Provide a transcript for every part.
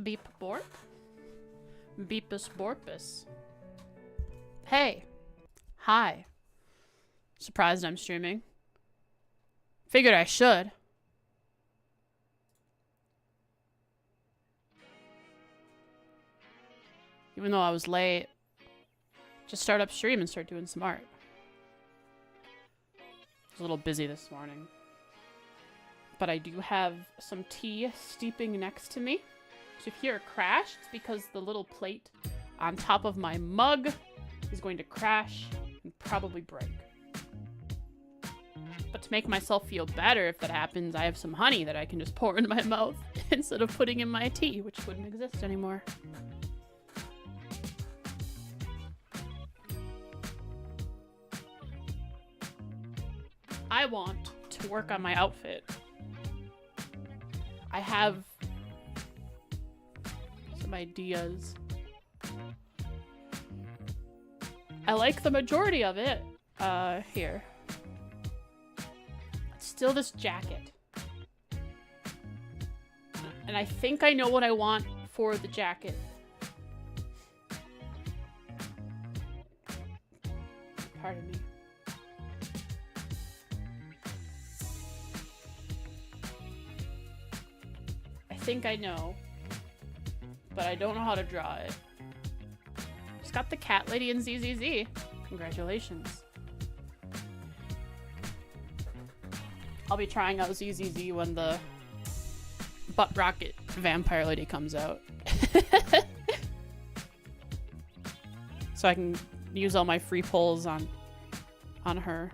Beep borp? Beepus borpus. Hey. Hi. Surprised I'm streaming. Figured I should. Even though I was late. Just start up stream and start doing some art. I was a little busy this morning. But I do have some tea steeping next to me. So if you hear a crash, it's because the little plate on top of my mug is going to crash and probably break. But to make myself feel better if that happens, I have some honey that I can just pour in my mouth instead of putting in my tea, which wouldn't exist anymore. I want to work on my outfit. I have some ideas. I like the majority of it. Here. It's still this jacket. And I think I know what I want for the jacket. Pardon me. I think I know, but I don't know how to draw it. Just got the cat lady in ZZZ. Congratulations. I'll be trying out ZZZ when the Butt Rocket Vampire Lady comes out. So I can use all my free pulls on her.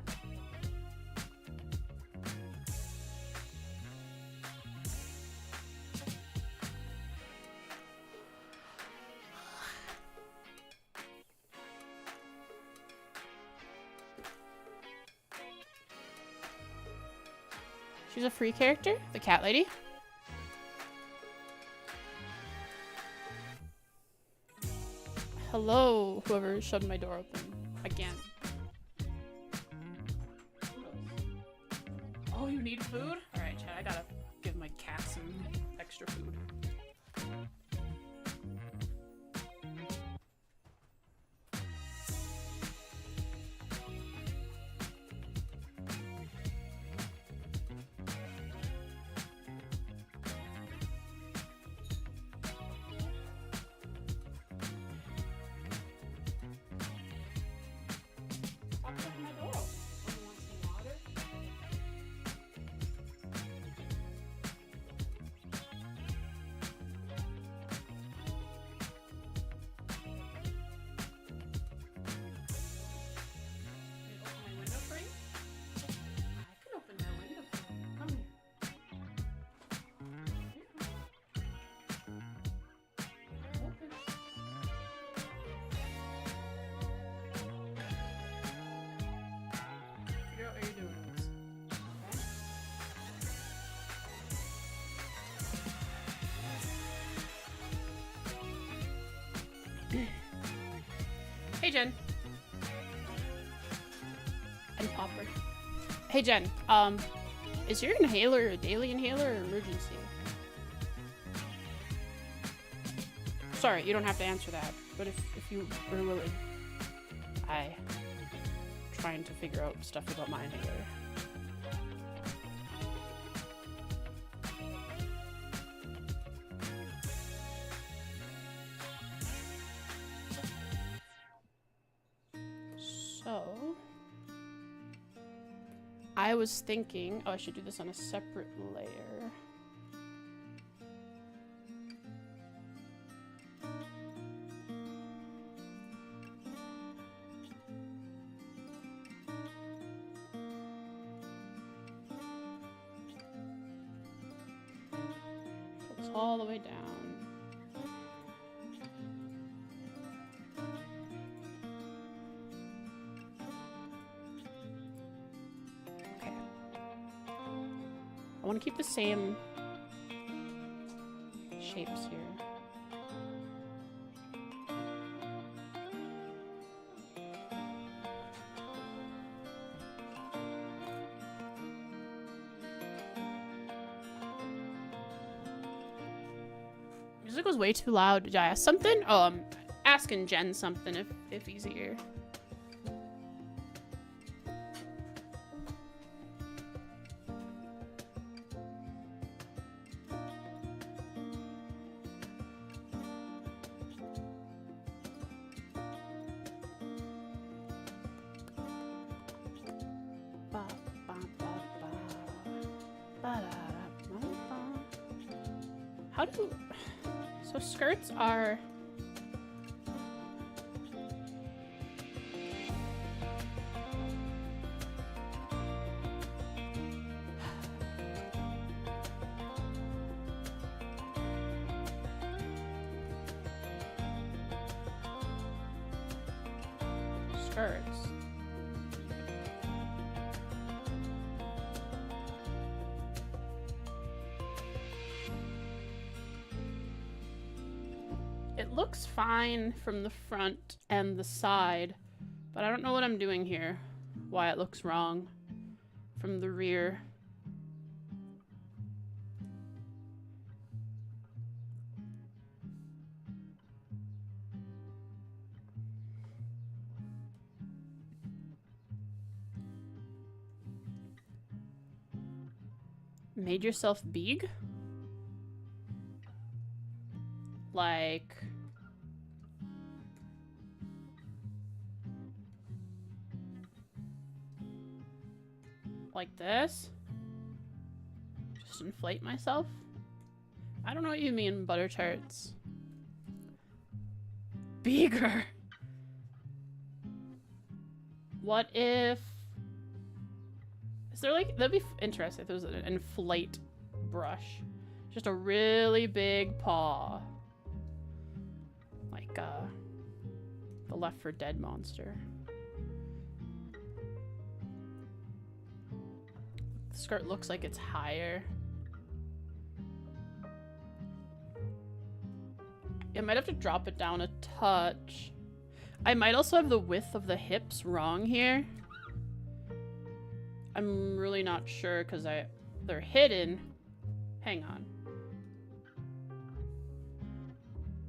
She's a free character? The cat lady? Hello, whoever shoved my door open. Again. Oh, you need food? Alright, Chad, I gotta give my cat some extra food. Hey, Jen. And Popper. Hey, Jen. Is your inhaler a daily inhaler or emergency? Sorry, you don't have to answer that. But if you were willing, I'm trying to figure out stuff about my inhaler. I was thinking, oh, I should do this on a separate layer. So it's all the way down. I want to keep the same shapes here. Music was way too loud. Did I ask something? Oh, I'm asking Jen something if he's here. How do... So skirts are... Skirts. It looks fine from the front and the side, but I don't know what I'm doing here. Why it looks wrong from the rear. Made yourself big? Like... Like this? Just inflate myself? I don't know what you mean, butter tarts. Bigger! What if... Is there like... That'd be interesting if there was an inflate brush. Just a really big paw. Like, the Left 4 Dead monster. The skirt looks like it's higher. I might have to drop it down a touch. I might also have the width of the hips wrong here. I'm really not sure because they're hidden. Hang on.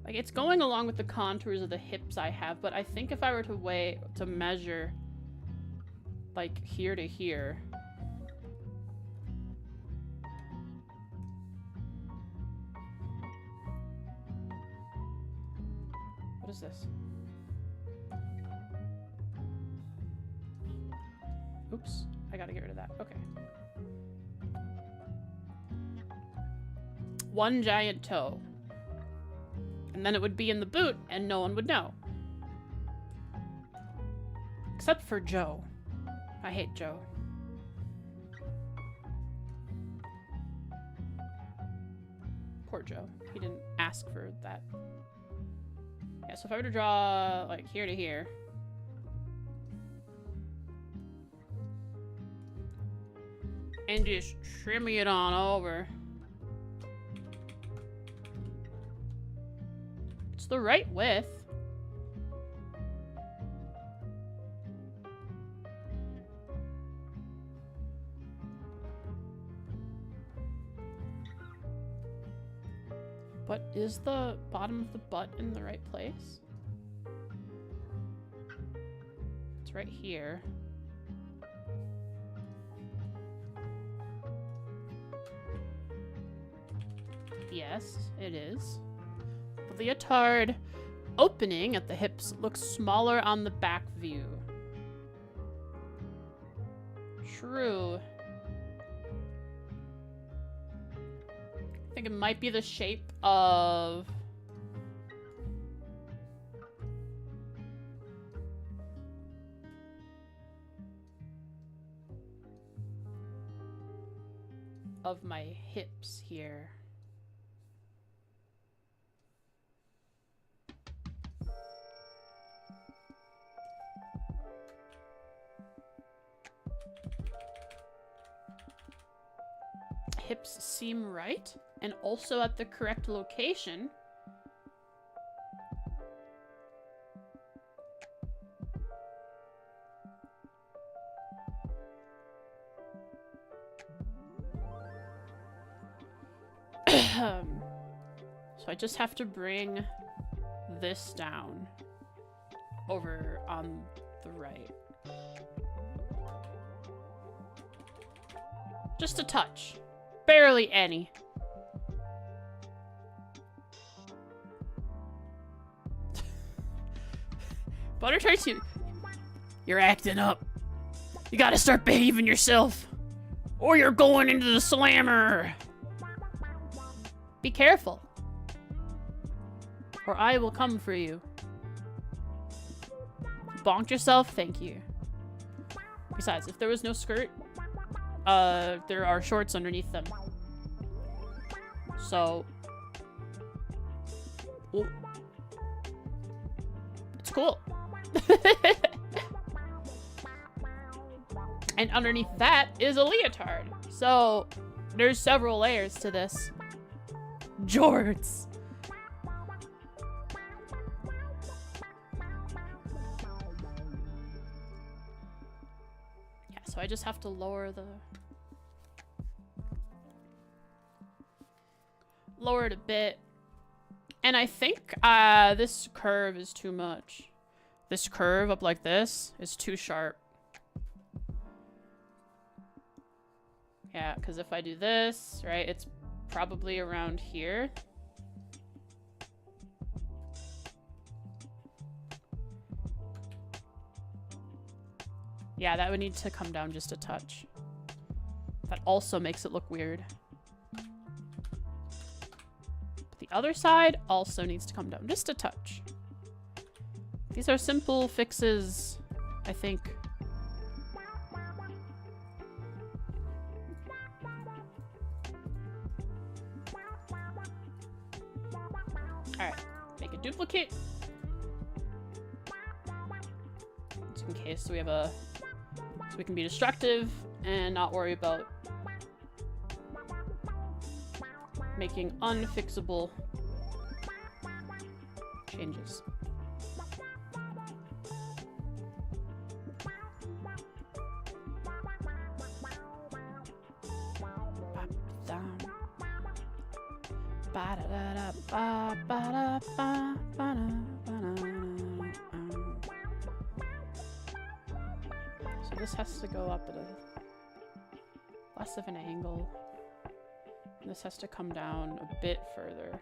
Like, it's going along with the contours of the hips I have, but I think if I were to measure like here to here. What is this? Oops, I gotta get rid of that. Okay. One giant toe. And then it would be in the boot and no one would know. Except for Joe. I hate Joe. Poor Joe. He didn't ask for that. Yeah, so if I were to draw like here to here. And just shimmy it on over. It's the right width. But is the bottom of the butt in the right place? It's right here. Yes, it is. The leotard opening at the hips looks smaller on the back view. True. I think it might be the shape of... my hips here. Hips seem right, and also at the correct location. So I just have to bring this down over on the right. Just a touch. Barely any. Butter tries to... You're acting up. You gotta start behaving yourself. Or you're going into the slammer. Be careful. Or I will come for you. Bonked yourself? Thank you. Besides, if there was no skirt, there are shorts underneath them. So... Ooh. It's cool. And underneath that is a leotard. So there's several layers to this. Jorts. Yeah, so I just have to lower it a bit. And I think this curve is too much. This curve up like this is too sharp. Yeah, because if I do this, right, it's probably around here. Yeah, that would need to come down just a touch. That also makes it look weird. But the other side also needs to come down just a touch. These are simple fixes, I think. Alright, make a duplicate. Just in case we have a... So we can be destructive and not worry about making unfixable changes. So this has to go up at a less of an angle. This has to come down a bit further.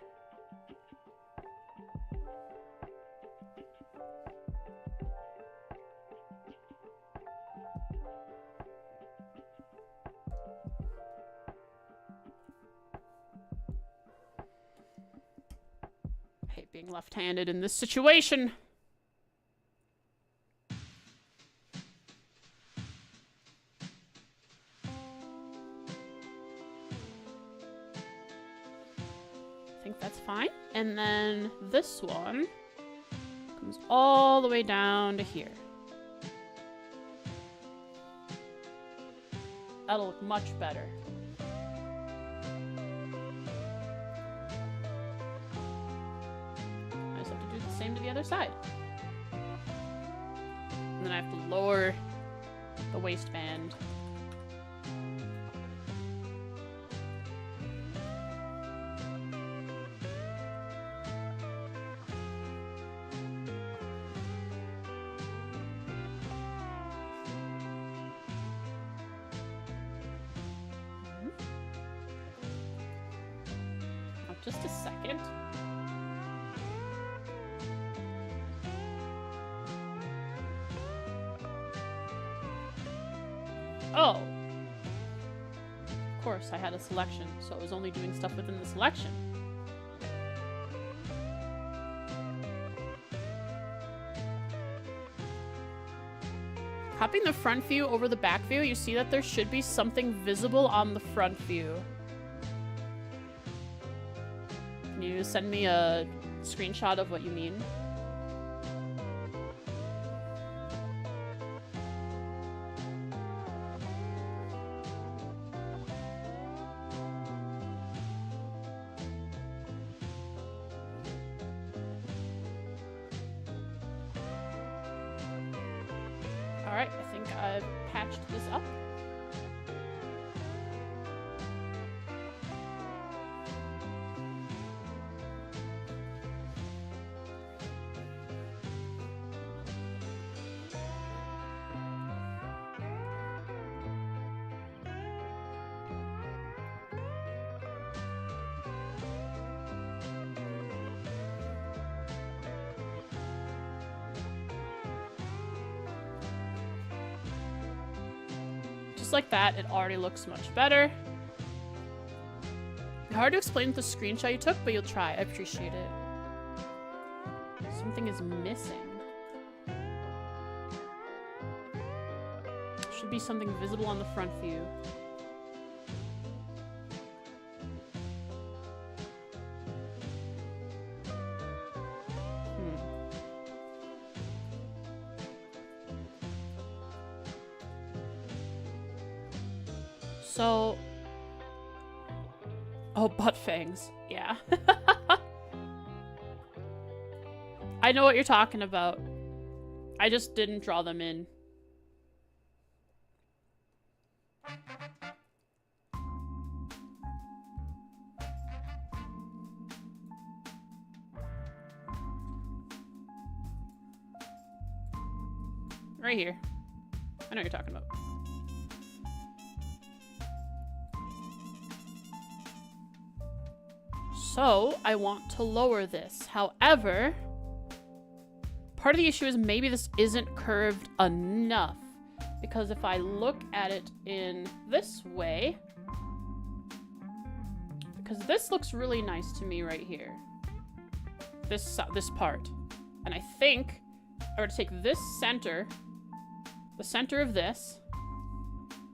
Hate being left-handed in this situation. I think that's fine. And then this one comes all the way down to here. That'll look much better. I just have to do the same to the other side. And then I have to lower the waistband. Just a second. Oh. Of course, I had a selection, so I was only doing stuff within the selection. Copying the front view over the back view, you see that there should be something visible on the front view. Can you send me a screenshot of what you mean? Alright, I think I've patched this up. just like that, it already looks much better. Hard to explain with the screenshot you took, but you'll try. I appreciate it. Something is missing. Should be something visible on the front view. So... Oh, butt fangs. Yeah. I know what you're talking about. I just didn't draw them in. Right here. I know what you're talking about. So, I want to lower this. However, part of the issue is maybe this isn't curved enough. Because if I look at it in this way, because this looks really nice to me right here. This part. And I think I were to take this center, the center of this,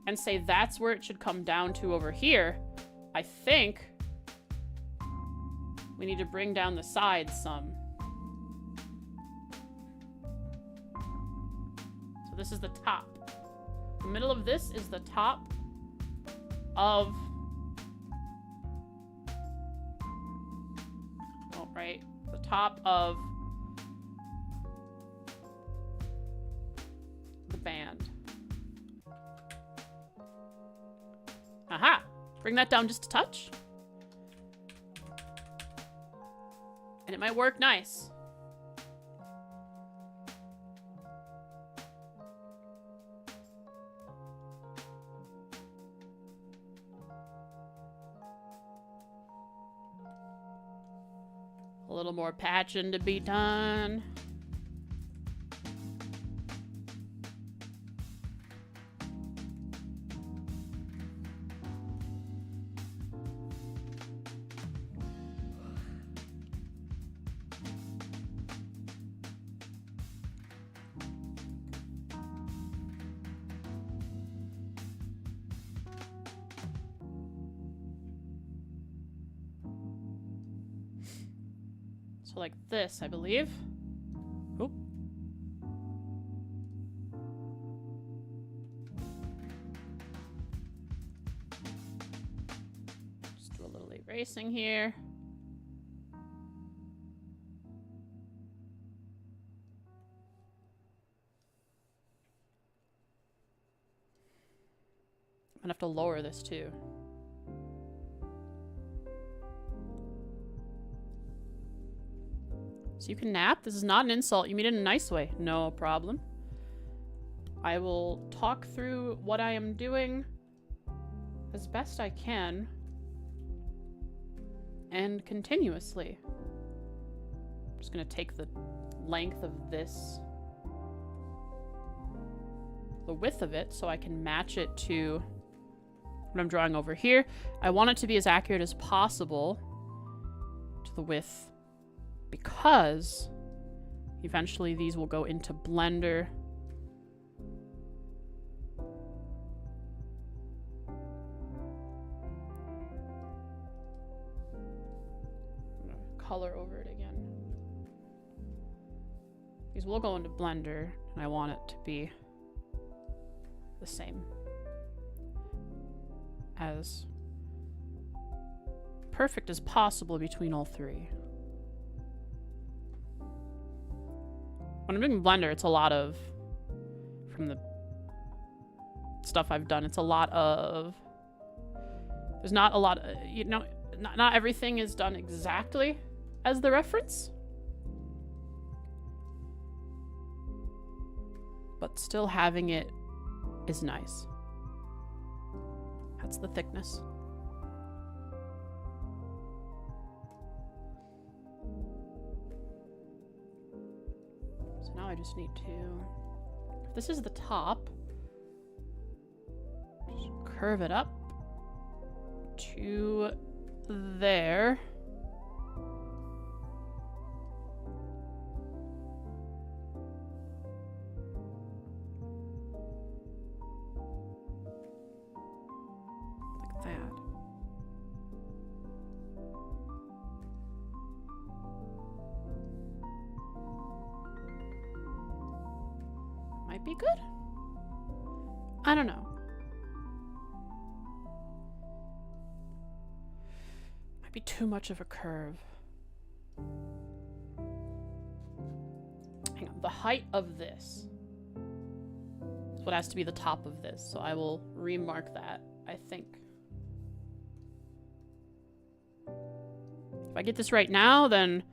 and say that's where it should come down to over here, I think we need to bring down the sides some. So this is the top. The middle of this is the top of... Oh, right. The top of the band. Aha! Bring that down just a touch. And it might work nice. A little more patching to be done. So like this, I believe. Oop. Just do a little erasing here. I'm gonna have to lower this too. So you can nap. This is not an insult. You mean it in a nice way. No problem. I will talk through what I am doing as best I can and continuously. I'm just going to take the length of this, the width of it, so I can match it to what I'm drawing over here. I want it to be as accurate as possible to the width, because eventually these will go into Blender. I'm gonna color over it again. These will go into Blender, and I want it to be the same. As perfect as possible between all three. When I'm doing Blender, it's a lot of, from the stuff I've done, it's a lot of, there's not a lot, you know, not everything is done exactly as the reference. But still having it is nice. That's the thickness. Now I just need to... If this is the top, curve it up to there. Like that. Might be good. I don't know. Might be too much of a curve. Hang on. The height of this is what has to be the top of this. So I will remark that, I think. If I get this right now, then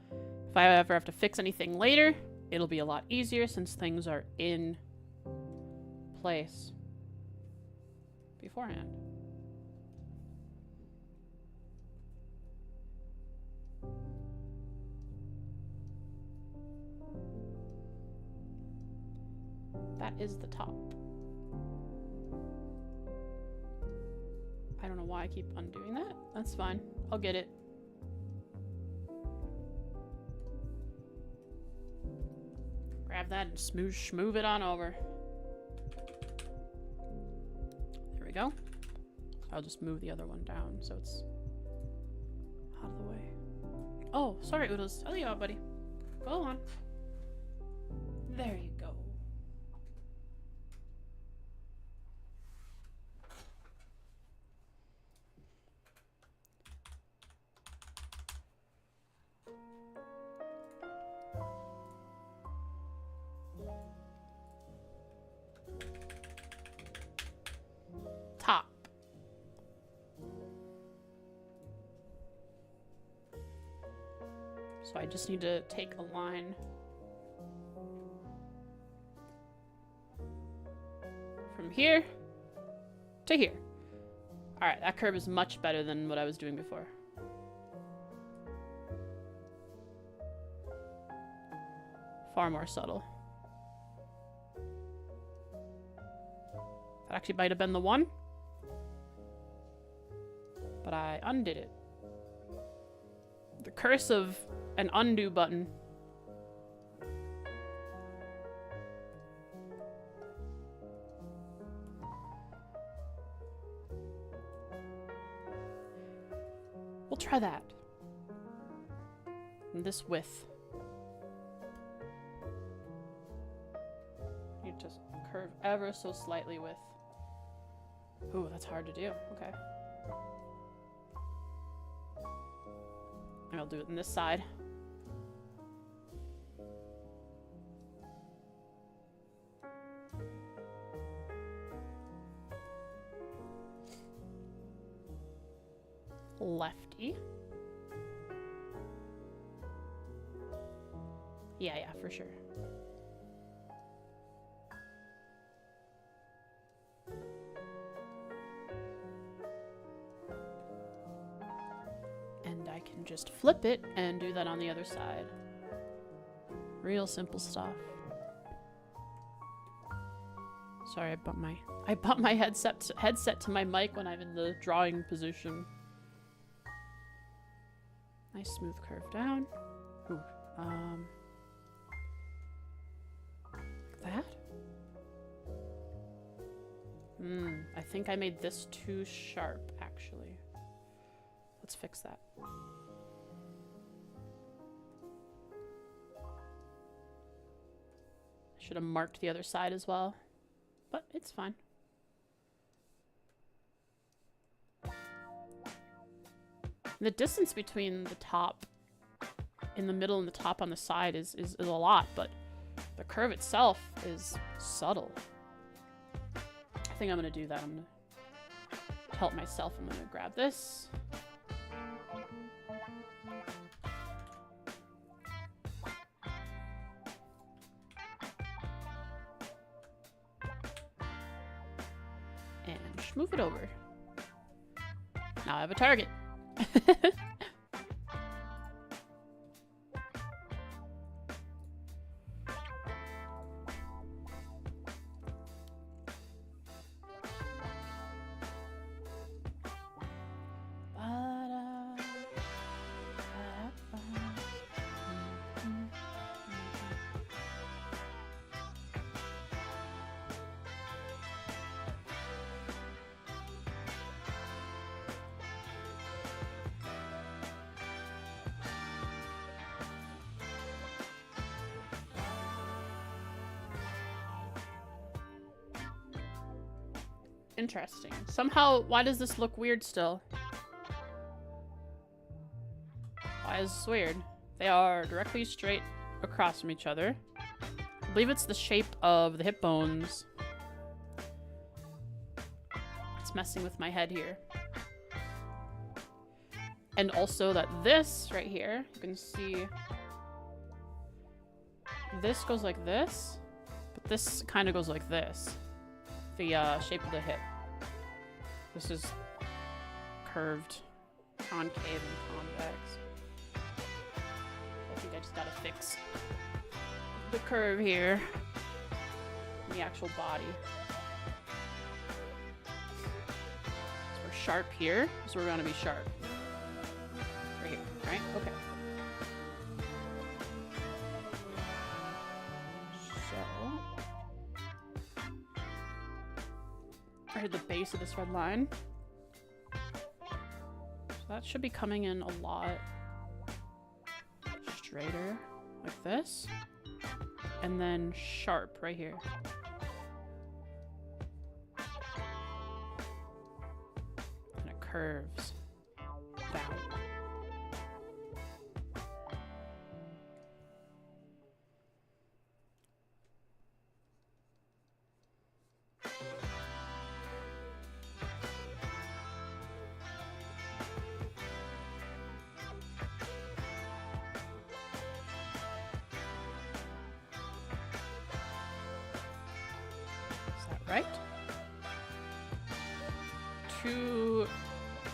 if I ever have to fix anything later, it'll be a lot easier since things are in place beforehand. That is the top. I don't know why I keep undoing that. That's fine. I'll get it. Grab that and smooth it on over. There we go. I'll just move the other one down so it's out of the way. Oh, sorry, Oodles. Tell you out, buddy. Go on. There you go. Top. So I just need to take a line from here to here. Alright, that curve is much better than what I was doing before. Far more subtle. That actually might have been the one. But I undid it. The curse of an undo button. We'll try that. And this width. You just curve ever so slightly with. Ooh, that's hard to do. Okay. I'll do it on this side. Lefty. Yeah, for sure. I can just flip it and do that on the other side. Real simple stuff. Sorry, I bumped my headset to my mic when I'm in the drawing position. Nice smooth curve down. Ooh, like that. I think I made this too sharp, actually. Let's fix that. Should have marked the other side as well, but it's fine. The distance between the top in the middle and the top on the side is a lot, but the curve itself is subtle. I think I'm gonna do that. I'm gonna help myself. I'm gonna grab this. Move it over. Now I have a target. Interesting. Somehow, why does this look weird still? Why is this weird? They are directly straight across from each other. I believe it's the shape of the hip bones. It's messing with my head here. And also that this right here, you can see this goes like this, but this kind of goes like this. The shape of the hip. This is curved, concave, and convex. I think I just gotta fix the curve here in the actual body. So we're sharp here, so we're gonna be sharp. Right here, right? Okay. So, I heard the base of this red line. So that should be coming in a lot straighter, like this. And then sharp right here. And it curves down. Right? Too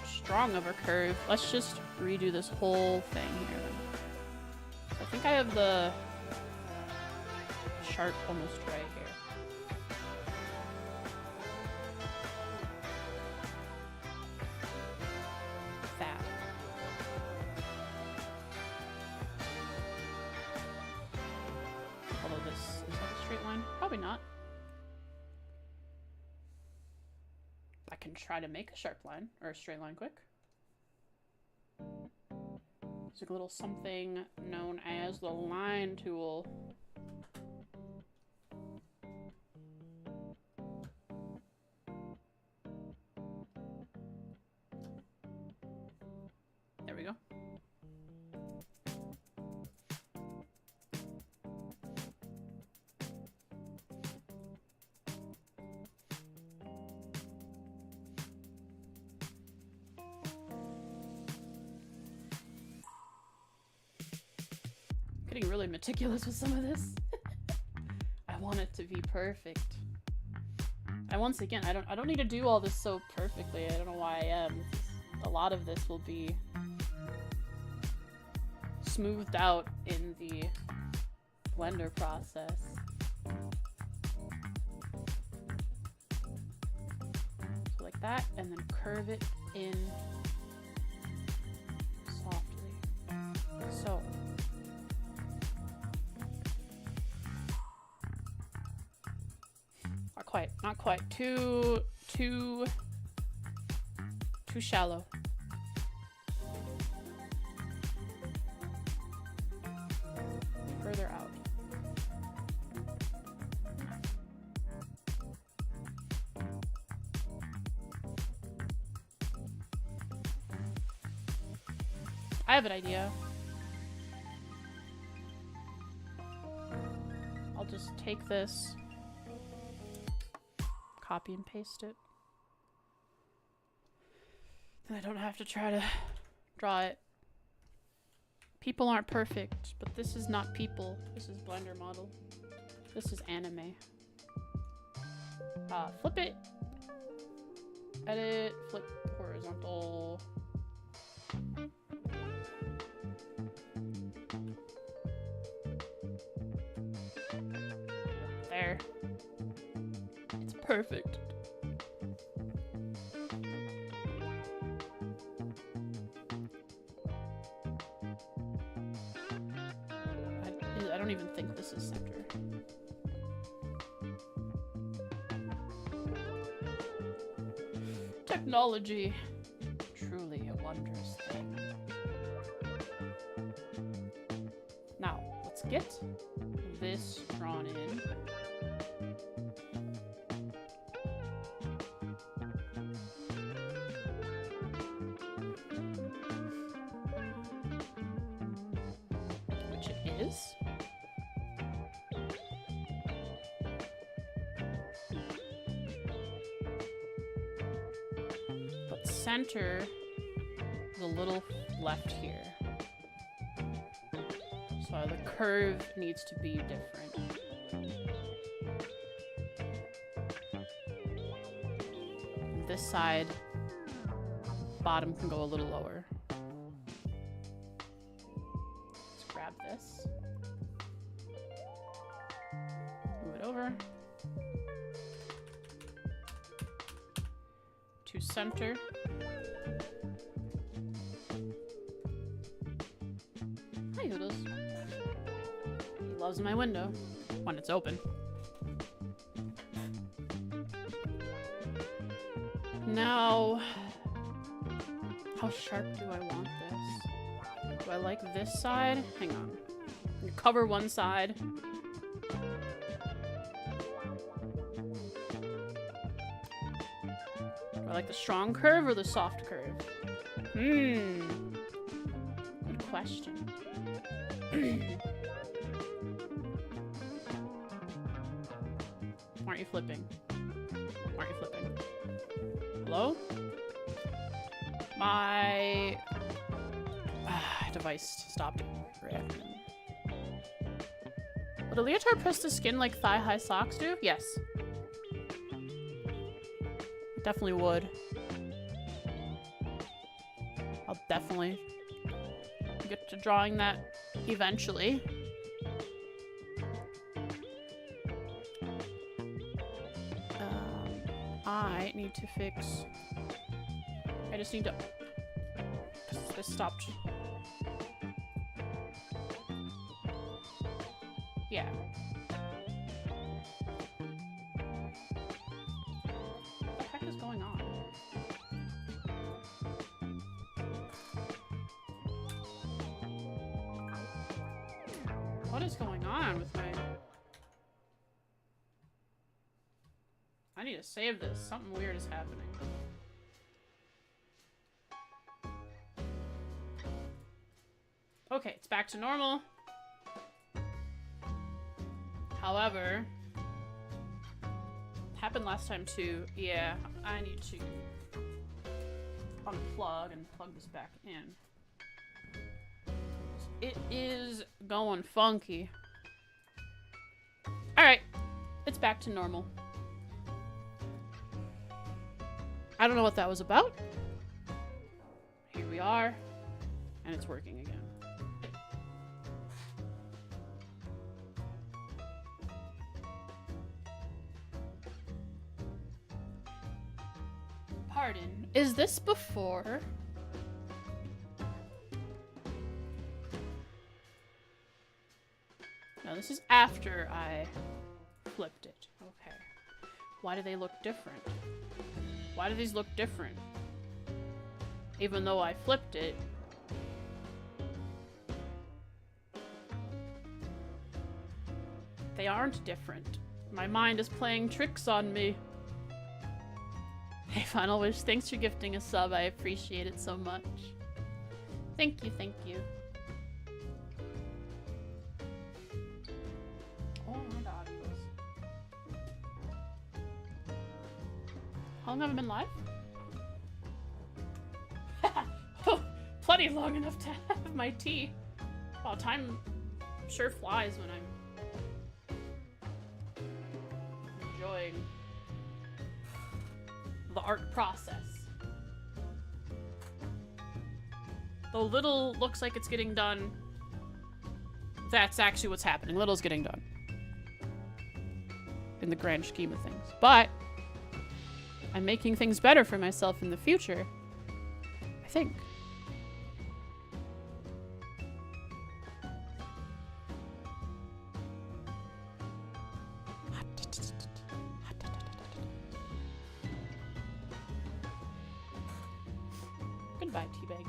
strong of a curve. Let's just redo this whole thing here then. So I think I have the sharp almost right here. That. Although this is that a straight line? Probably not. I can try to make a sharp line, or a straight line quick. It's like a little something known as the line tool. There we go. Getting really meticulous with some of this. I want it to be perfect. And once again, I don't need to do all this so perfectly. I don't know why I am. A lot of this will be smoothed out in the blender process. So like that, and then curve it in softly. So. Not quite. Too shallow. Further out. I have an idea. I'll just take this, copy and paste it. Then I don't have to try to draw it. People aren't perfect, but this is not people. This is Blender model. This is anime. Flip it. Edit, flip horizontal. There. It's perfect. I don't even think this is center. Technology. Truly a wondrous thing. Now, let's get this drawn in. is. But center is a little left here. So the curve needs to be different. This side, bottom can go a little lower. Let's grab this. Move it over. To center. Hi, Hoodles. He loves my window when it's open. Now, how sharp do I want this? Do I like this side? Hang on. Cover one side. Do I like the strong curve or the soft curve? Good question. Aren't you flipping? Aren't you flipping? Hello? My device stopped reacting. Would a leotard press the skin like thigh-high socks do? Yes. It definitely would. I'll definitely get to drawing that eventually. I need to fix... I just need to... This stopped. Yeah. What the heck is going on? What is going on with my... I need to save this. Something weird is happening. Okay, it's back to normal. However, happened last time too. Yeah, I need to unplug and plug this back in. It is going funky. Alright, it's back to normal. I don't know what that was about. Here we are, and it's working again. Pardon, is this before? No, this is after I flipped it. Okay. Why do they look different? Why do these look different? Even though I flipped it. They aren't different. My mind is playing tricks on me. Hey, Final Wish, thanks for gifting a sub. I appreciate it so much. Thank you, thank you. Oh my god. How long have I been live? Oh, plenty long enough to have my tea. Wow, time sure flies when I'm enjoying the art process. Though little looks like it's getting done, that's actually what's happening. Little's getting done. In the grand scheme of things. But I'm making things better for myself in the future. I think. Goodbye, Teabag.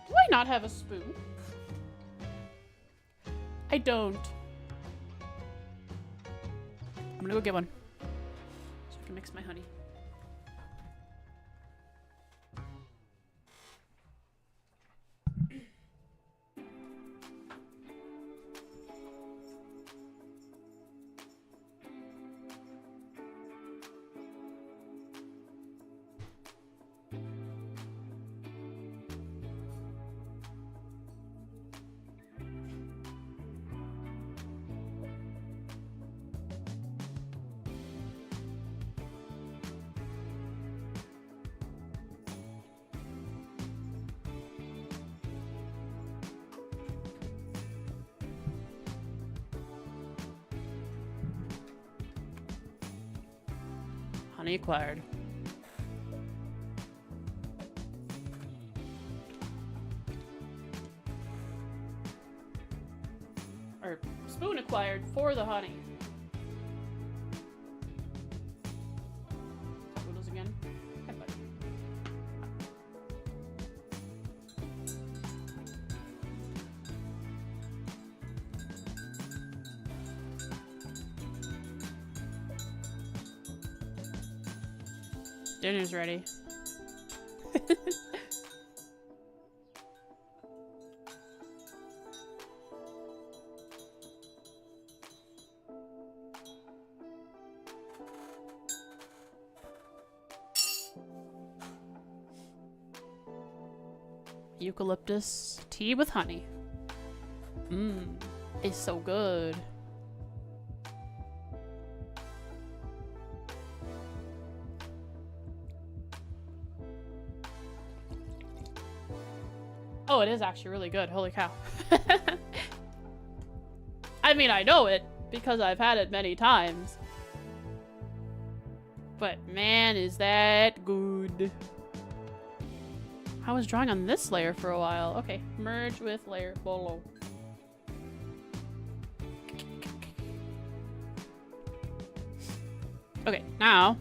Do I not have a spoon? I don't. I'm gonna go get one. So I can mix my honey. honey acquired. Or spoon acquired for the honey. Noodles again. Okay, buddy. Dinner's ready. Eucalyptus tea with honey. Mmm, it's so good. Oh, it is actually really good. Holy cow. I mean, I know it because I've had it many times. But man, is that good. I was drawing on this layer for a while. Okay, merge with layer below. Okay, now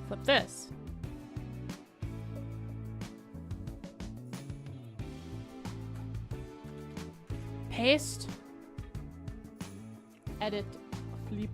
flip this. Paste. Edit. Flip.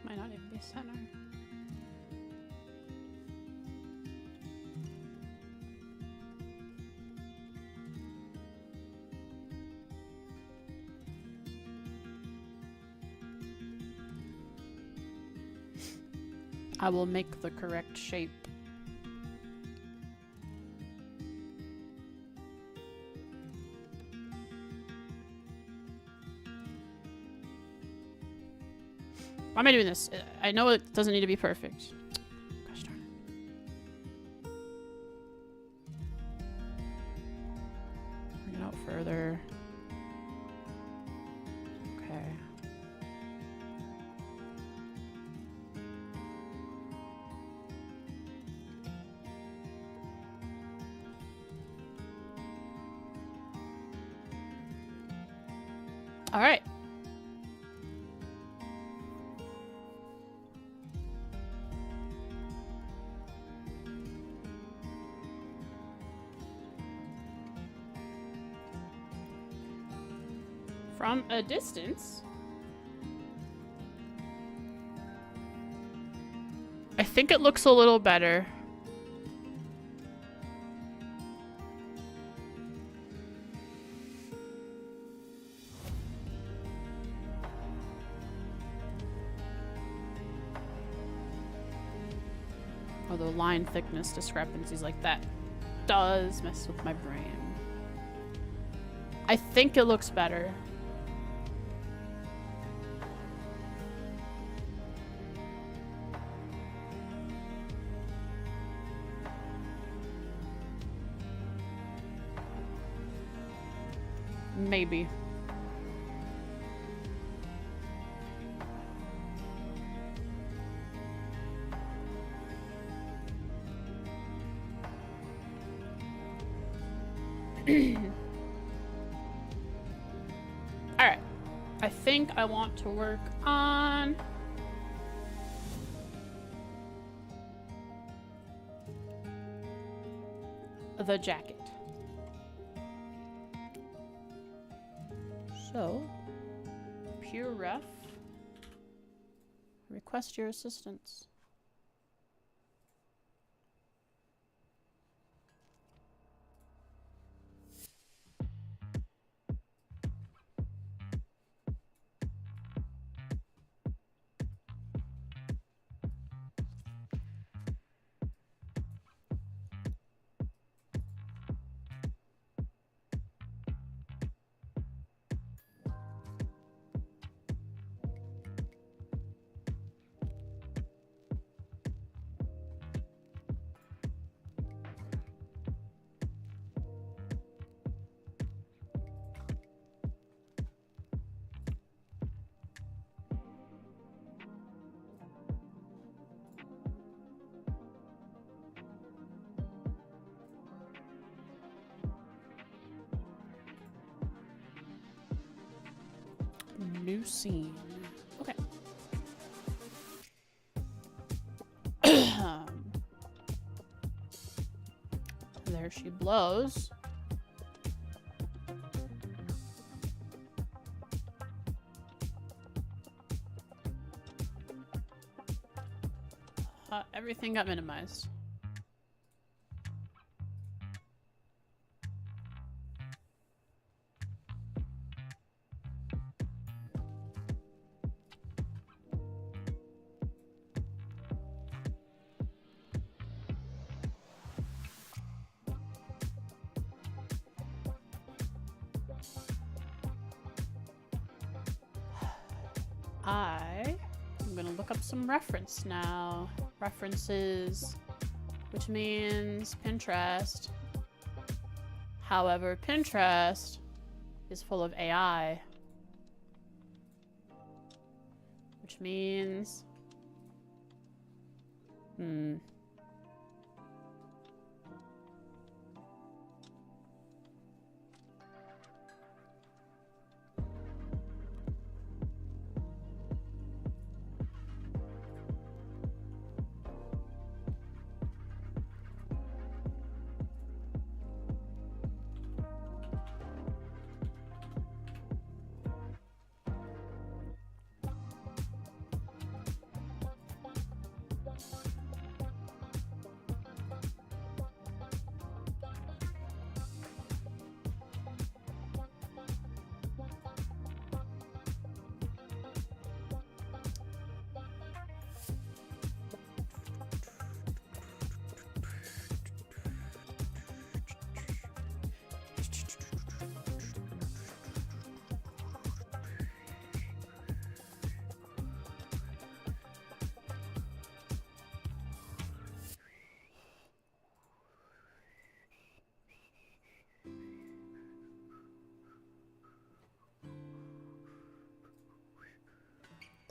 Might not even be center. I will make the correct shape. Why am I doing this? I know it doesn't need to be perfect. Gosh darn it. Bring it out further. Okay. All right. From a distance, I think it looks a little better. Although line thickness discrepancies like that does mess with my brain. I think it looks better. Maybe. Alright. I think I want to work on the jacket. So, pure ref, request your assistance. new scene. Okay. There she blows. Everything got minimized. I'm gonna look up some reference now. References, which means Pinterest. However, Pinterest is full of AI, which means,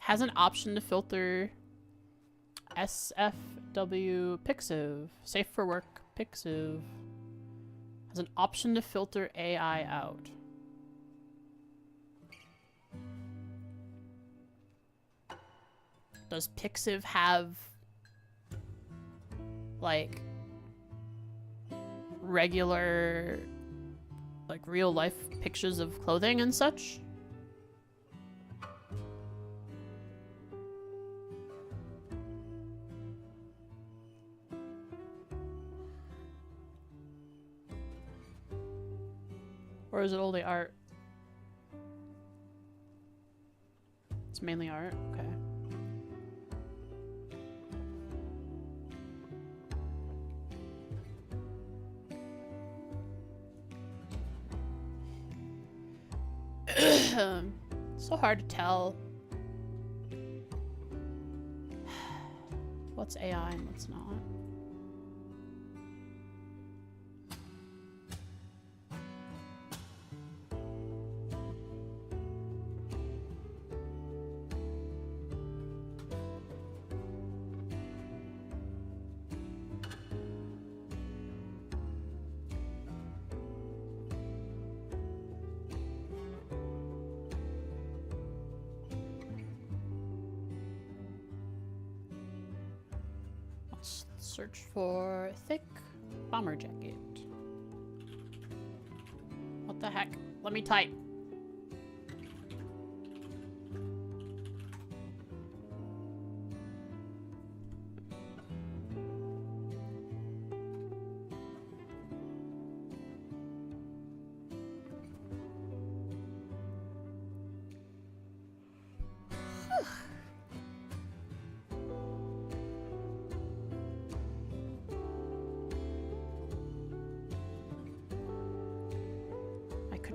has an option to filter SFW Pixiv. Safe for work Pixiv. Has an option to filter AI out. Does Pixiv have like regular, like real life pictures of clothing and such? Or is it only art? It's mainly art? Okay. So hard to tell what's AI and what's not. Search for thick bomber jacket. What the heck? Let me type.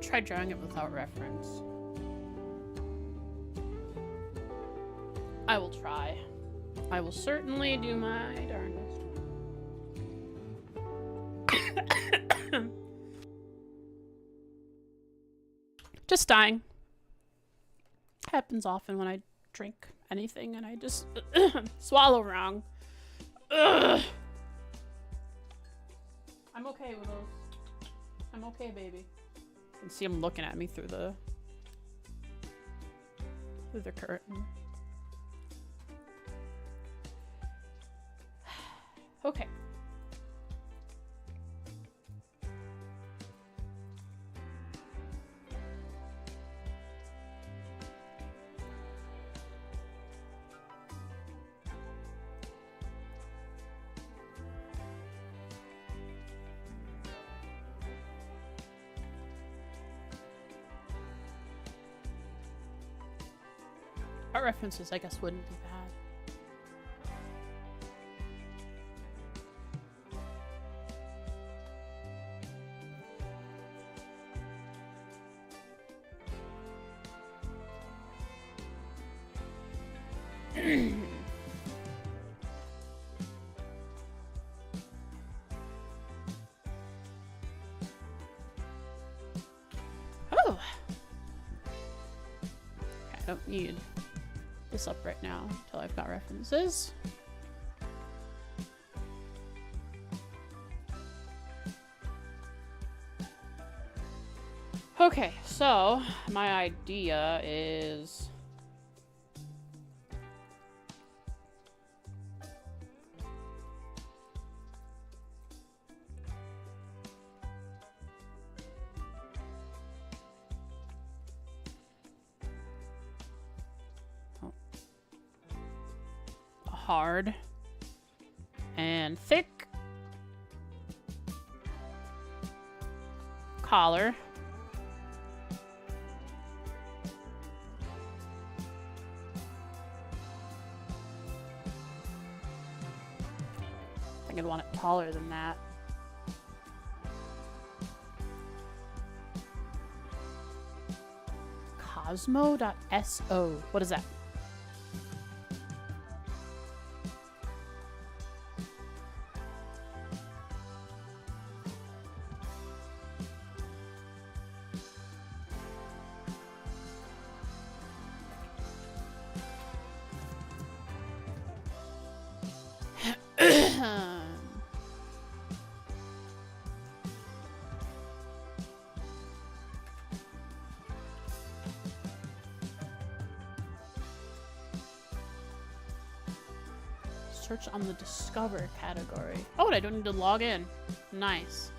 Try drawing it without reference. I will try. I will certainly do my darndest. Just dying. Happens often when I drink anything and I just swallow wrong. Ugh. I'm okay with those. I'm okay, baby. You can see him looking at me through the through the curtain. Okay. Art references, I guess, wouldn't be bad. Oh! Okay, I don't need this up right now until I've got references. Okay, so my idea is hard and thick collar. I think I'd want it taller than that. Cosmo.so. What is that? Search on the Discover category. Oh, and I don't need to log in. Nice.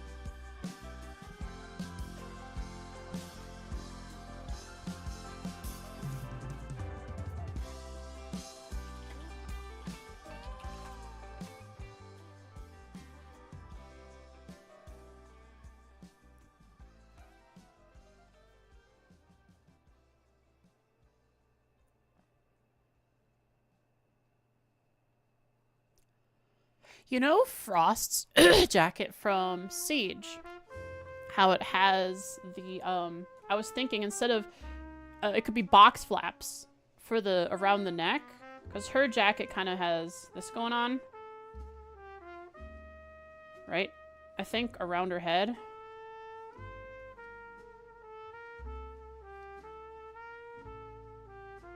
You know Frost's jacket from Siege? How it has the, I was thinking instead of, it could be box flaps for the, around the neck. Because her jacket kind of has this going on. Right? I think around her head.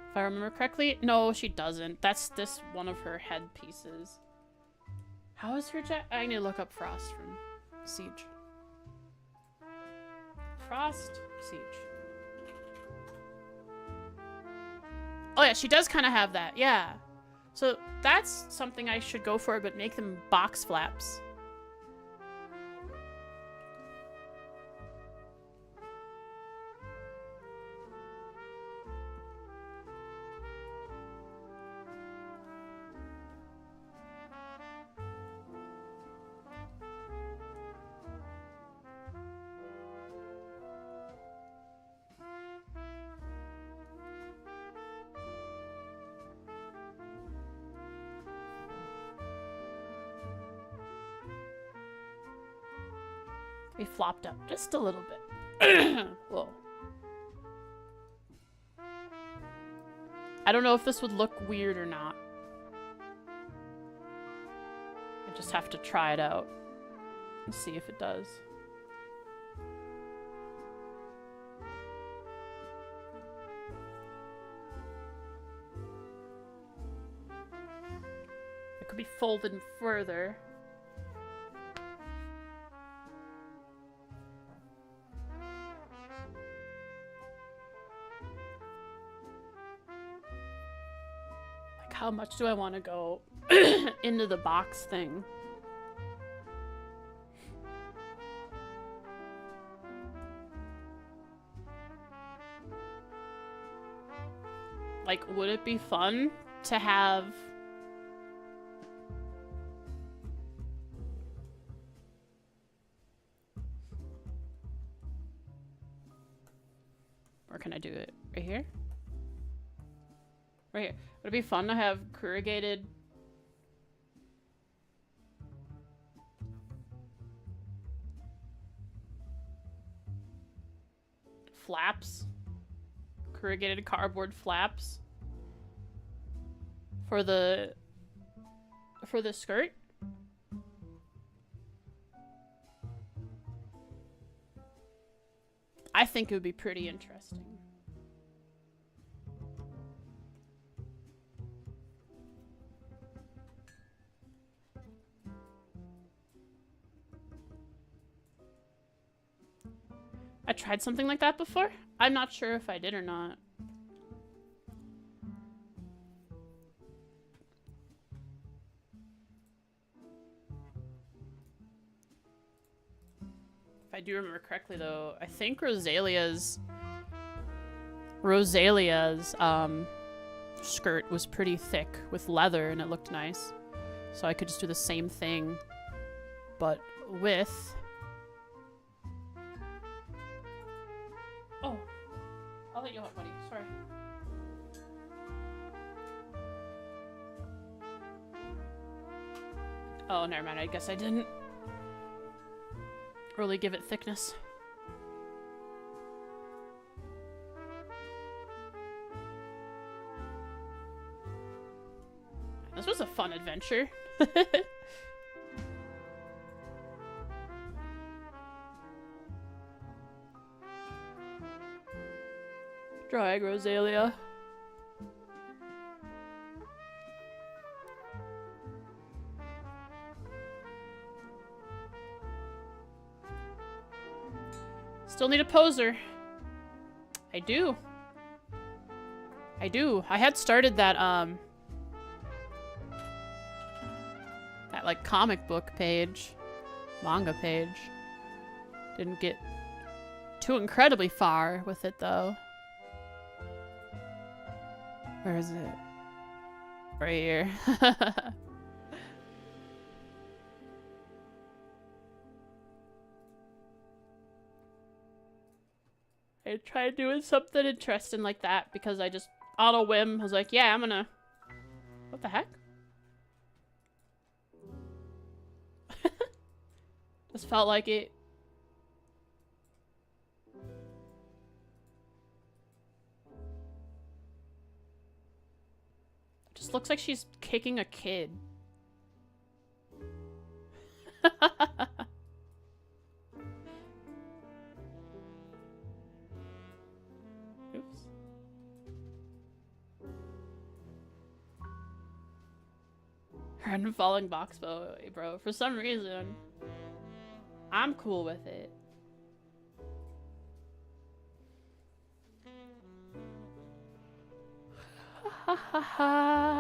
If I remember correctly. No, she doesn't. That's this one of her head pieces. How is her jacket? I need to look up Frost from Siege. Frost, Siege. Oh yeah, she does kind of have that, yeah. So that's something I should go for, but make them box flaps. We flopped up just a little bit. Whoa. I don't know if this would look weird or not. I just have to try it out and see if it does. It could be folded further. how much do I want to go into the box thing? Like, would it be fun to have... Where can I do it? Right here? Right here. Would it be fun to have corrugated... flaps? Corrugated cardboard flaps? For the skirt? I think it would be pretty interesting. I tried something like that before. I'm not sure if I did or not. If I do remember correctly, though, I think Rosalia's skirt was pretty thick with leather and it looked nice. So I could just do the same thing, but with... Oh, I'll let you up, buddy. Sorry. Oh, never mind. I guess I didn't really give it thickness. This was a fun adventure. Drag Rosalia. Still need a poser. I do. I had started that, that, like, comic book page. Manga page. Didn't get too incredibly far with it, though. Where is it? Right here. I tried doing something interesting like that because I just, on a whim, was like, yeah, I'm gonna... What the heck? Just felt like it. Just looks like she's kicking a kid. Oops. Her unfalling box bow, bro. For some reason, I'm cool with it. Ha ha ha.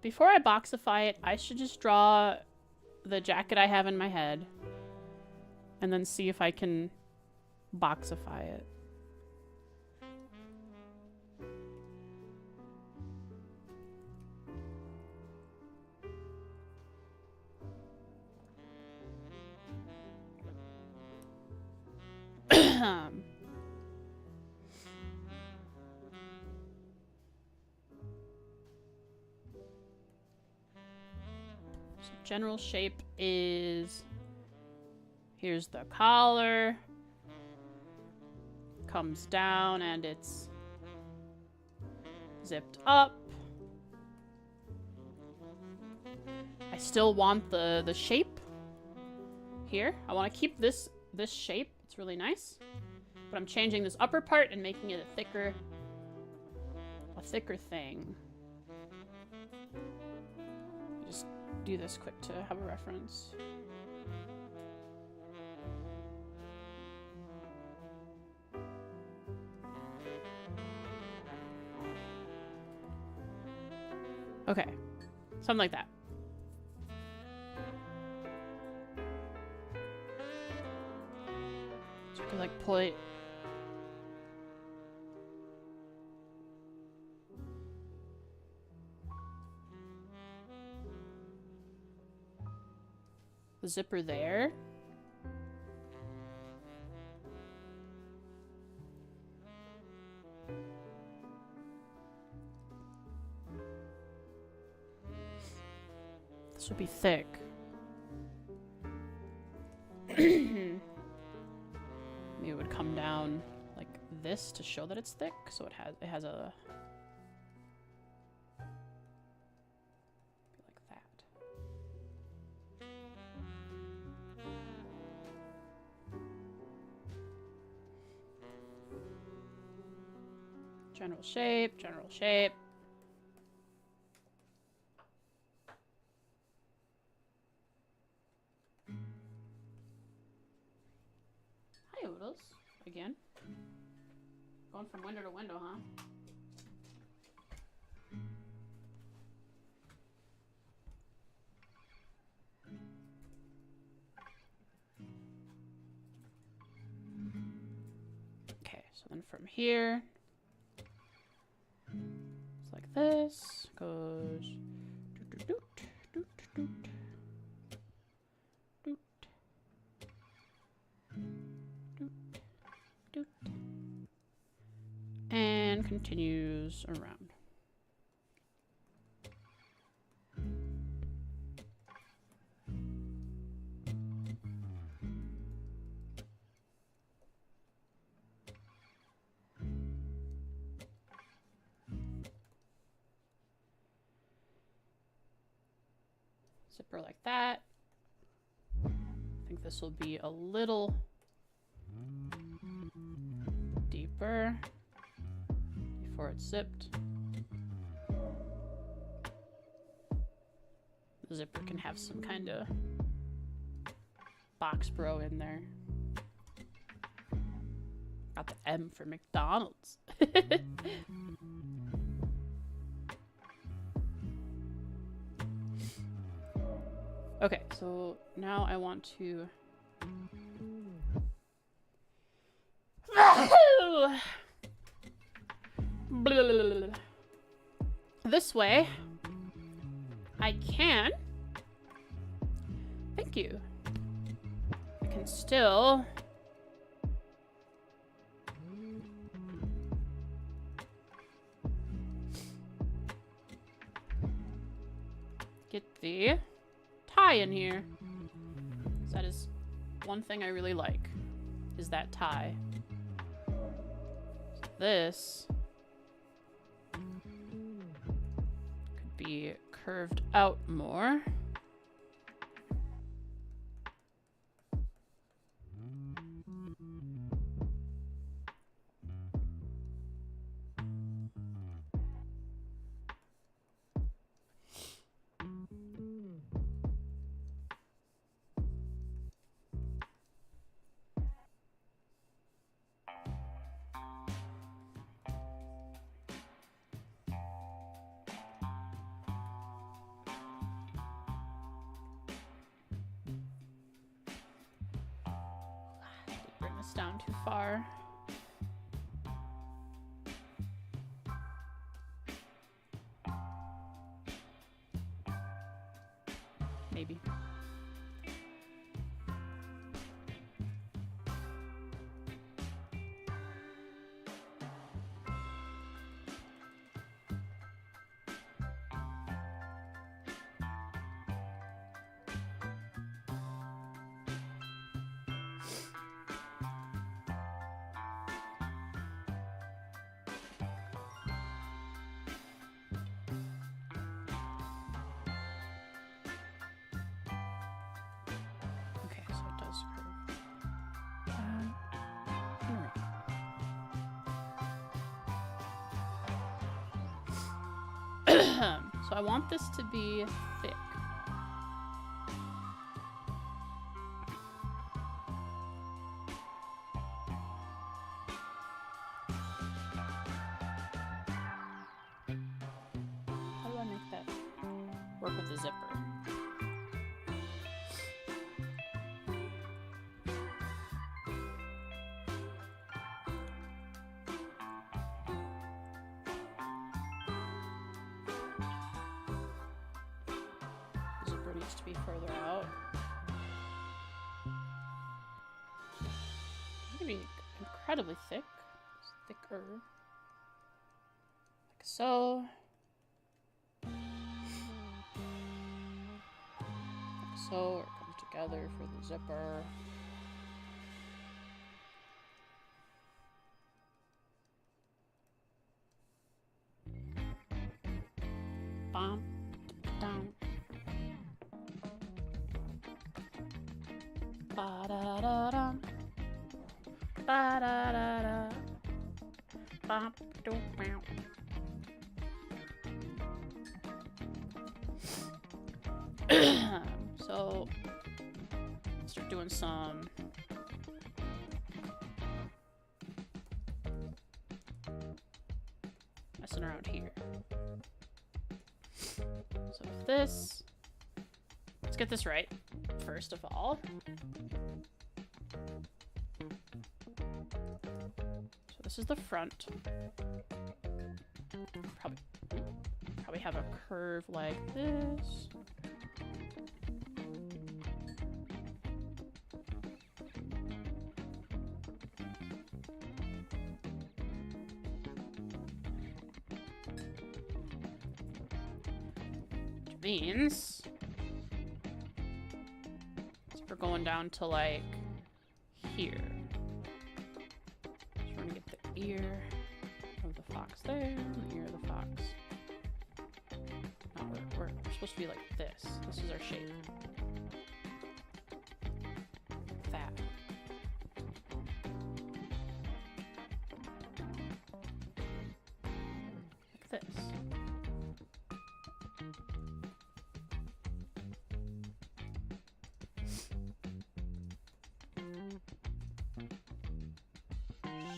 Before I boxify it, I should just draw the jacket I have in my head and then see if I can boxify it. General shape is, here's the collar, comes down and it's zipped up. I still want the shape here. I want to keep this shape. It's really nice. But I'm changing this upper part and making it a thicker thing. Just do this quick to have a reference. Okay, something like that. So you can like pull it. The zipper there. This would be thick. Maybe it would come down like this to show that it's thick, so it has a like that. General shape, general shape. Hi, Oodles. Again. Going from window to window, huh? Okay, so then from here, it's like this. Goes doot, doot, doot, doot, doot, doot, doot, and continues around. Zipper like that. I think this will be a little deeper before it's zipped. The zipper can have some kind of box bro in there. Got the M for McDonald's. Okay, so now I want to this way. I can. Thank you. I can still get the tie in here. That is one thing I really like, is that tie. So this could be curved out more. Bring this down too far. Maybe. So I want this to be thick. How do I make that work with the zipper? Zipper needs to be further out. It's gonna be incredibly thick. Thicker. Like so. Like so, it comes together for the zipper. Bum, down. Ba da da dum. Ba da da da. Bum, do bow. So, start doing some messing around here. So if this, let's get this right, first of all. So this is the front. Probably have a curve like this. Means so we're going down to like here. So we're gonna get the ear of the fox there, and the ear of the fox. No, we're supposed to be like this. This is our shape. That. Like this.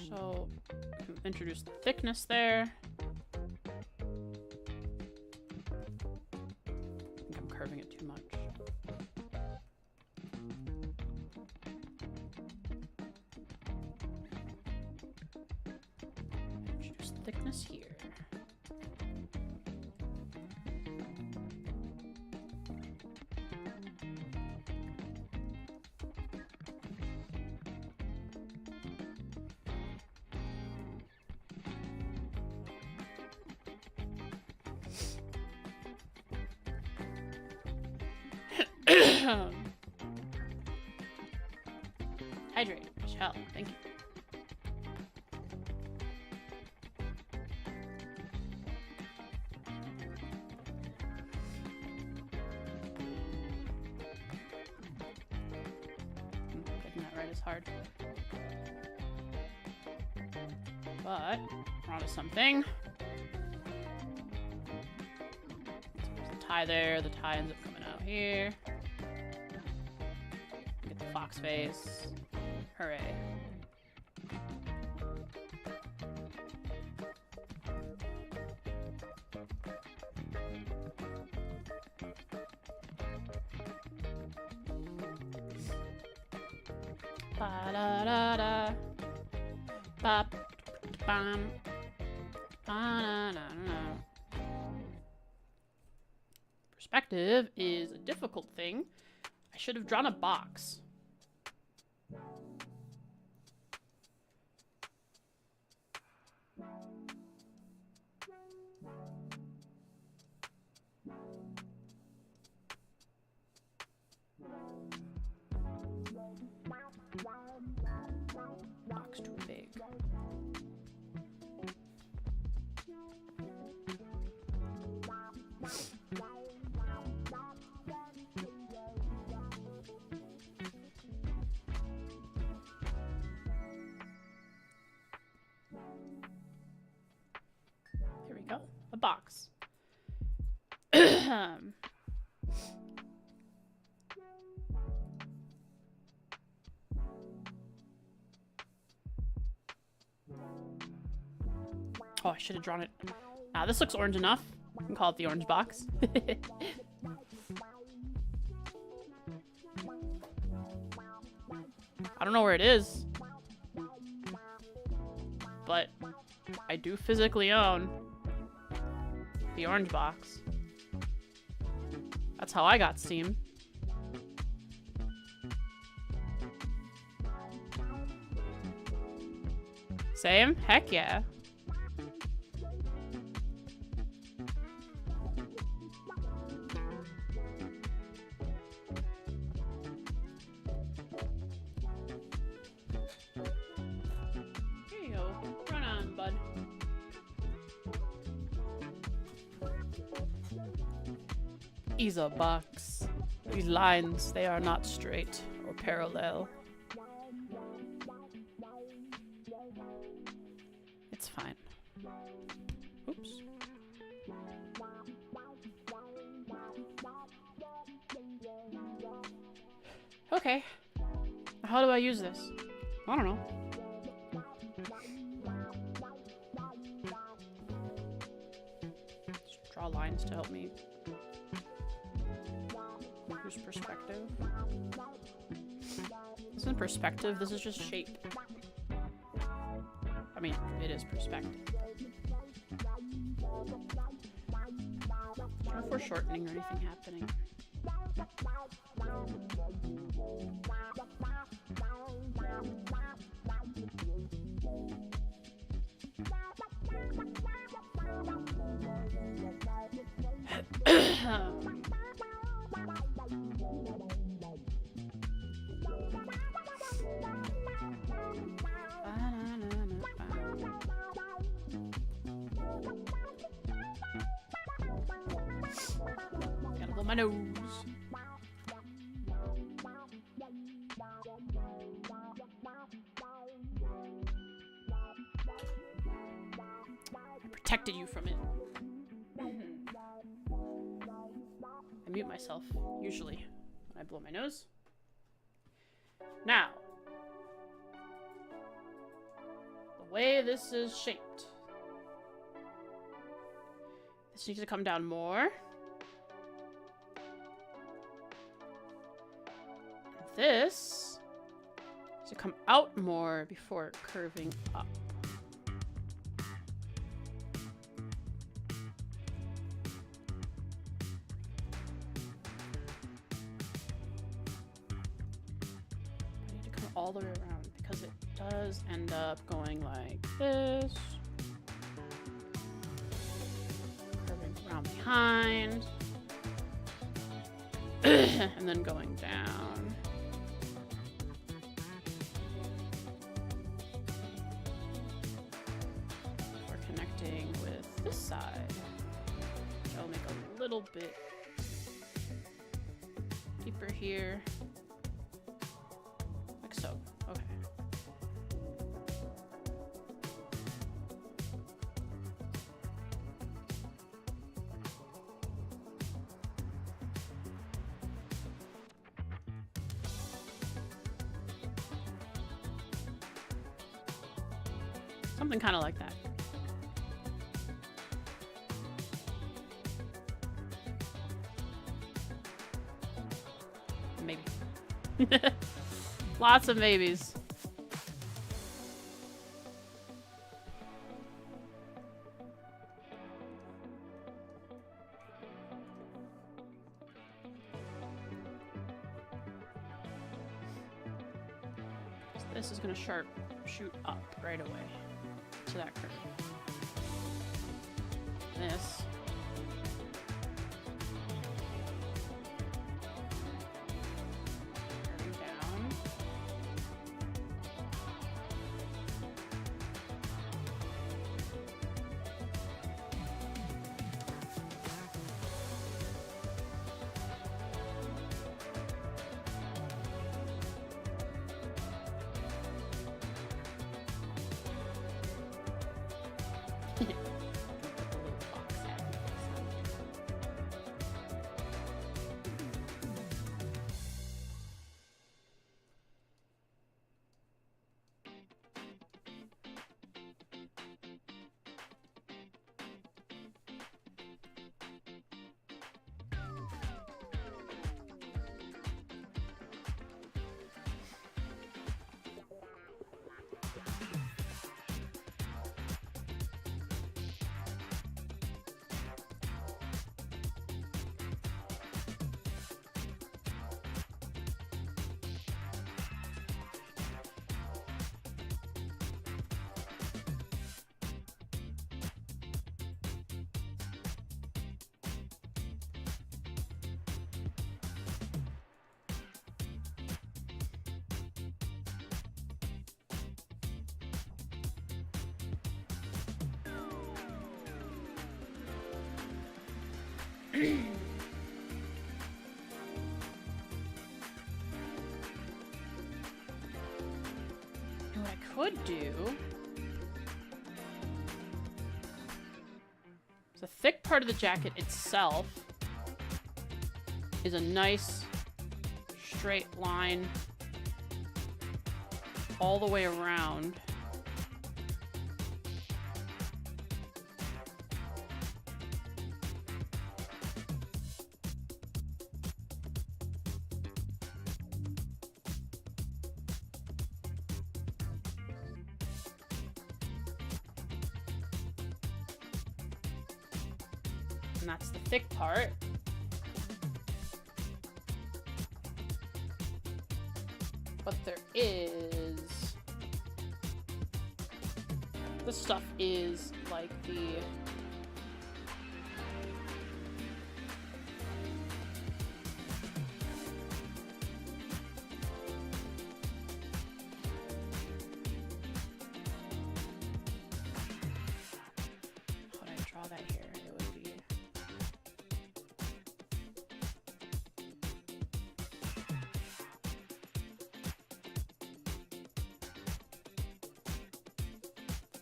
So, introduce the thickness there. I think I'm curving it too much. Introduce the thickness here. Hydrate, Michelle. Thank you. Getting that right is hard. But we're onto something. So there's the tie there. The tie ends up coming out here. Get the fox face. Hooray. Ba da da da. Ba bam. Ba da da da. Perspective is a difficult thing. I should have drawn a box. Box too big. Here we go. A box. Oh, I should have drawn it. Ah, this looks orange enough. I can call it the orange box. I don't know where it is, but I do physically own the orange box. That's how I got Steam. Same? Heck yeah. Here you go. Run on, bud. Is a box. These lines, they are not straight or parallel. It's fine. Oops. Okay. How do I use this? I don't know. Just draw lines to help me use perspective. This isn't perspective, this is just shape. I mean, it is perspective. No foreshortening or anything happening. Gotta blow my nose. I protected you from it. I mute myself, usually, when I blow my nose. Now, the way this is shaped. This needs to come down more. This needs to come out more before curving up. I need to come all the way around because it does end up going like this. Curving around behind. And then going down. We're connecting with this side. I'll make a little bit deeper here. Like so. Okay. Something kind of like that. Maybe. Lots of maybes. So this is going to shoot up right away to that curve. This. Curving down. Put the little box hat What I could do... The thick part of the jacket itself is a nice straight line all the way around. And that's the thick part. But there is... This stuff is like the... How would I draw that here? It would be...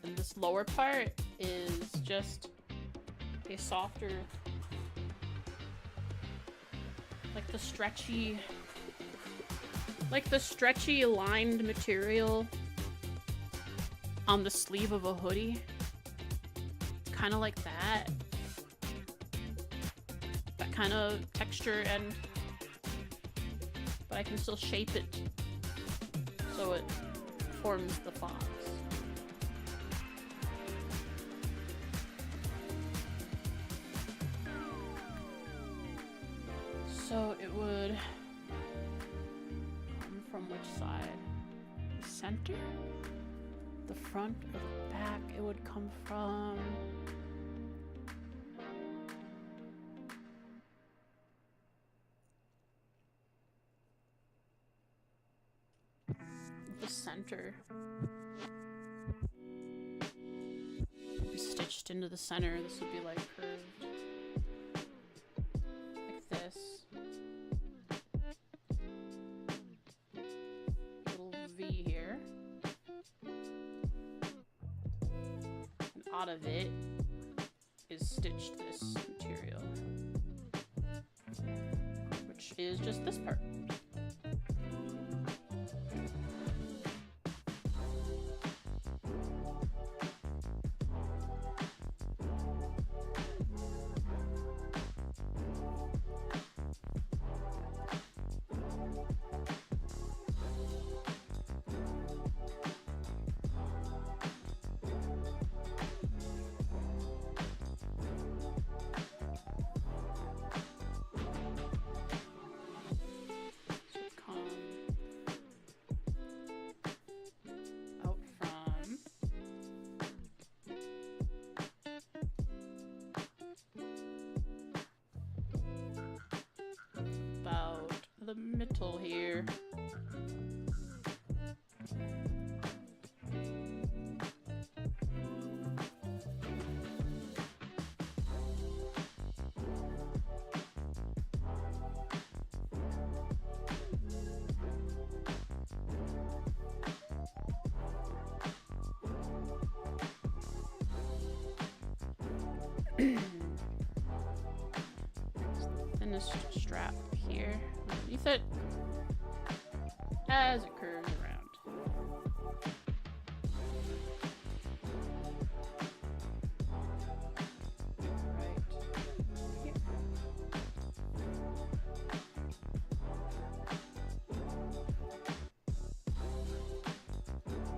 And this lower part is just a softer, like the stretchy lined material on the sleeve of a hoodie. It's kind of like that. That kind of texture, and but I can still shape it so it forms the fox. So it would come from which side? The center? The front or the back? It would come from... the center. It would be stitched into the center. This would be like curved. Like this. V here, and out of it is stitched this material, which is just this part. The middle here. Thinnest strap here underneath it as it curves around. Right here.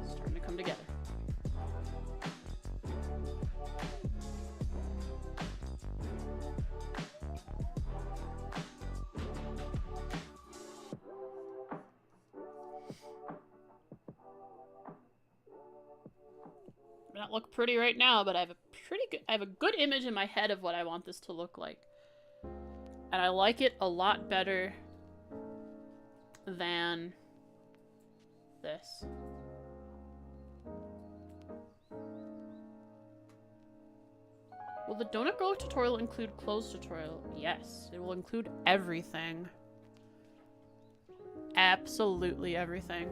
Starting to come together. Not look pretty right now, but I have a good image in my head of what I want this to look like. And I like it a lot better than this. Will the Donut Girl tutorial include clothes tutorial? Yes, it will include everything. Absolutely everything.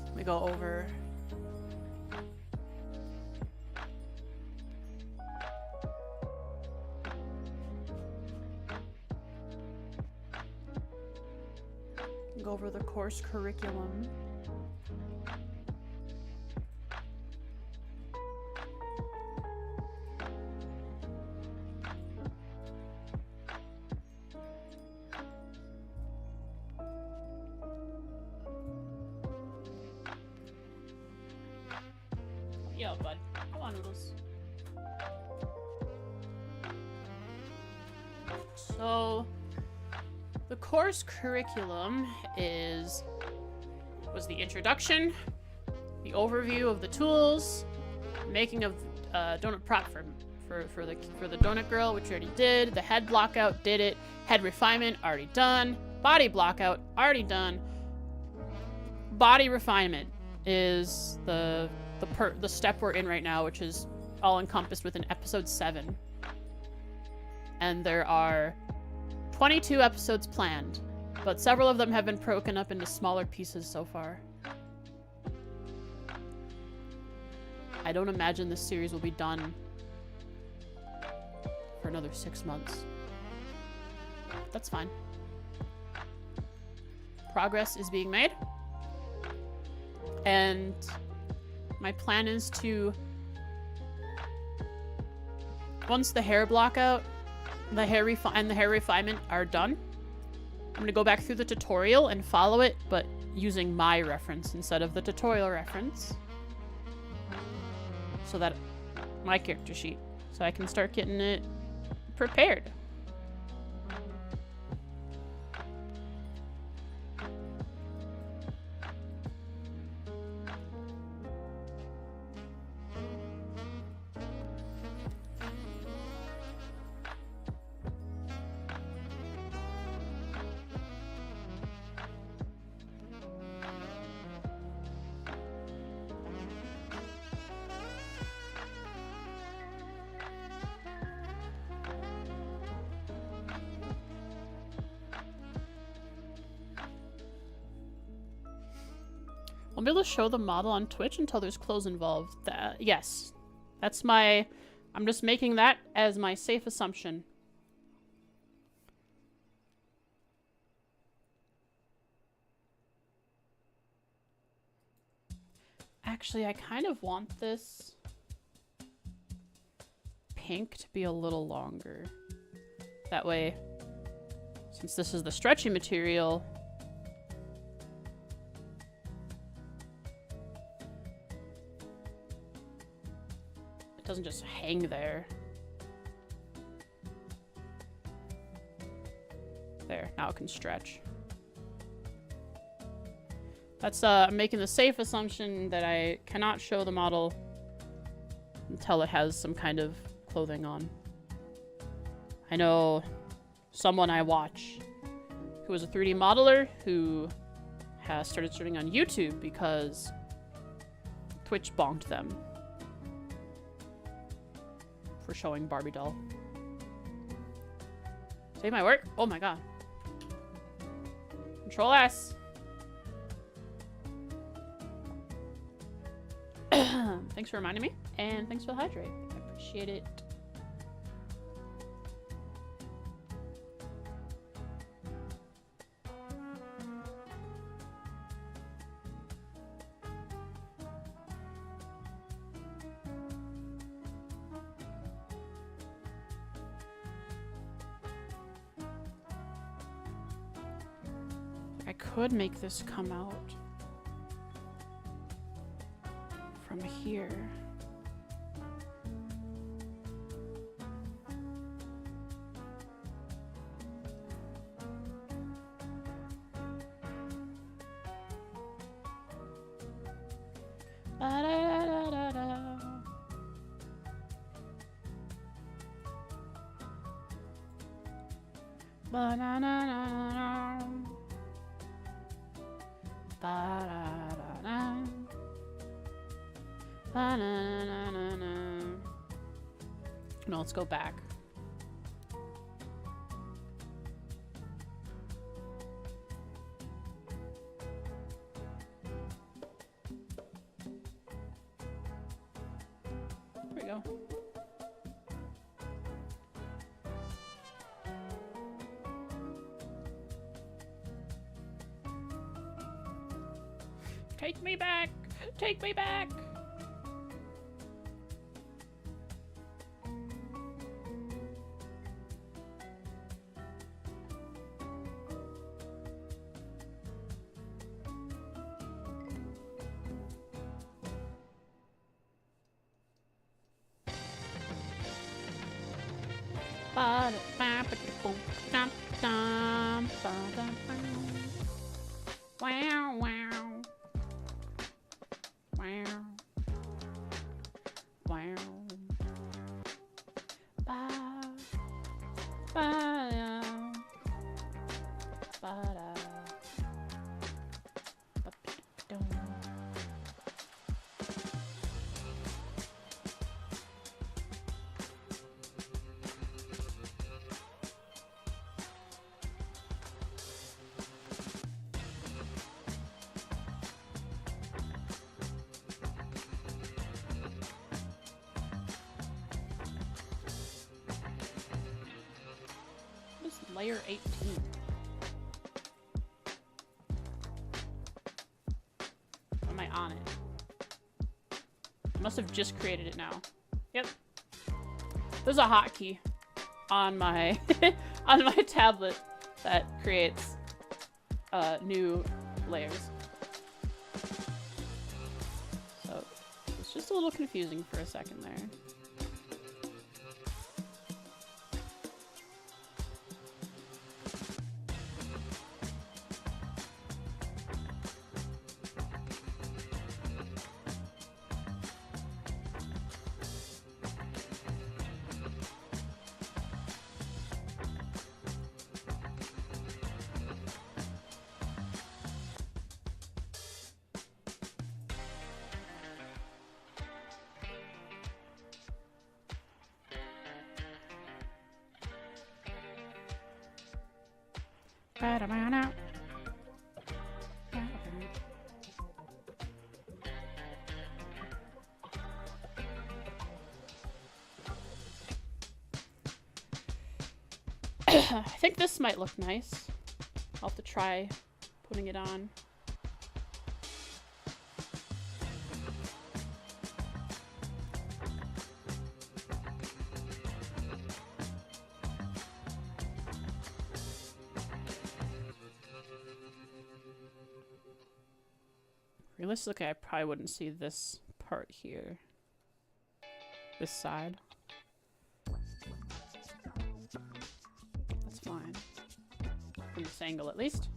Let me go over. Go over the course curriculum. Yo, bud. Come on, Noodles. So, the course curriculum was the introduction, the overview of the tools, making of donut prop for the Donut Girl, which we already did. The head blockout, did it. Head refinement, already done. Body blockout, already done. Body refinement is the step we're in right now, which is all encompassed within episode 7. And there are 22 episodes planned, but several of them have been broken up into smaller pieces so far. I don't imagine this series will be done for another 6 months. That's fine. Progress is being made. And my plan is to, once the hair blockout, the hair refinement are done, I'm going to go back through the tutorial and follow it, but using my reference instead of the tutorial reference. So that my character sheet. So I can start getting it prepared. I'll be able to show the model on Twitch until there's clothes involved. Yes. That's my... I'm just making that as my safe assumption. Actually, I kind of want this pink to be a little longer. That way, since this is the stretchy material... doesn't just hang there. There, now it can stretch. That's I'm making the safe assumption that I cannot show the model until it has some kind of clothing on. I know someone I watch who is a 3D modeler who has started streaming on YouTube because Twitch bonked them for showing Barbie doll. Save my work? Oh my god. Control S. Thanks for reminding me, and thanks for the hydrate. I appreciate it. I could make this come out from here. Ba-da-da-da-da. Ba-na-na-na-na-na. Ba-da-da-da. Ba-na-na-na-na. No, let's go back. There we go. Take me back! Take me back! Wow, wow. Wow. Wow. Ba. Ba. Ba. Da. Ba. Dum. Layer 18. Am I on it? I must have just created it now. Yep. There's a hotkey on my on my tablet that creates new layers. So it's just a little confusing for a second there. I think this might look nice. I'll have to try putting it on. Realistically, I probably wouldn't see this part here. This side. That's fine. From this angle, at least.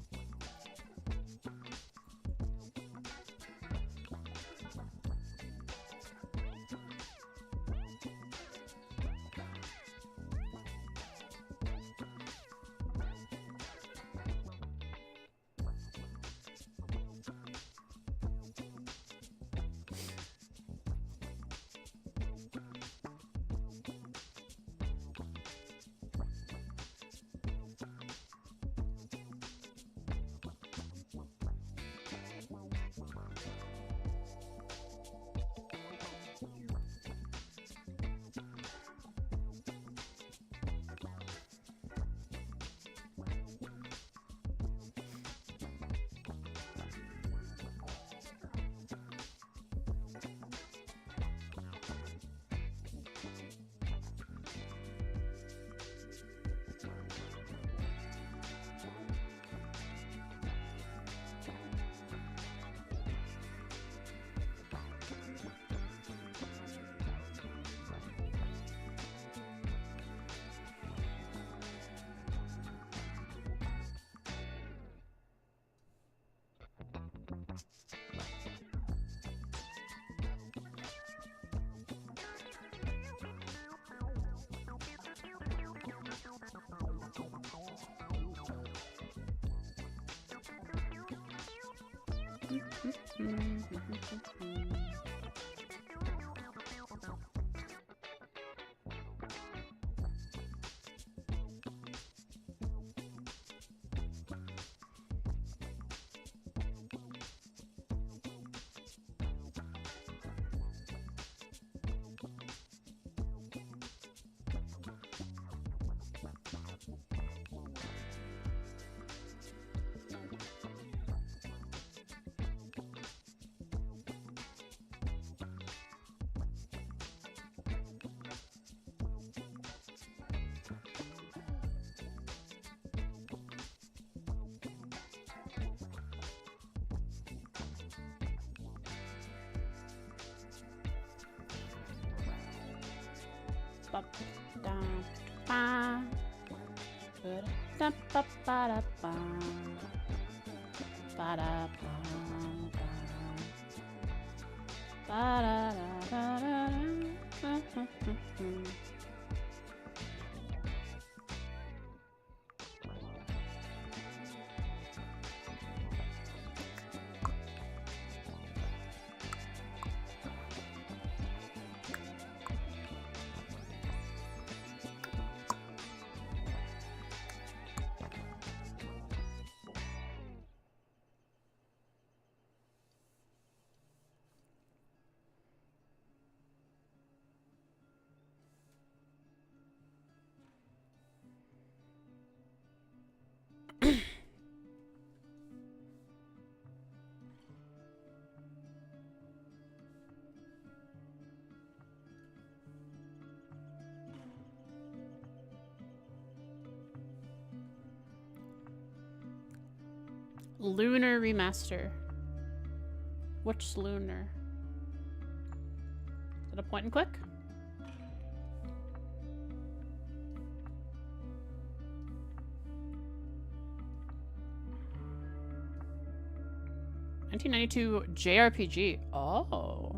Lunar Remaster. Which Lunar? Is it a point and click? (1992) JRPG. Oh.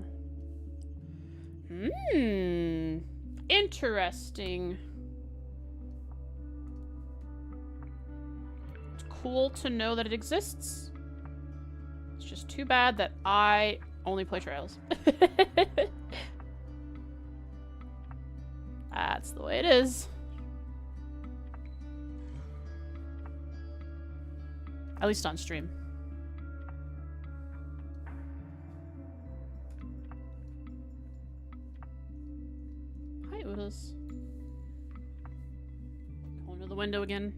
Interesting. It's cool to know that it exists. It's just too bad that I only play Trails. That's the way it is. At least on stream. Hi, Oodles. Going to the window again.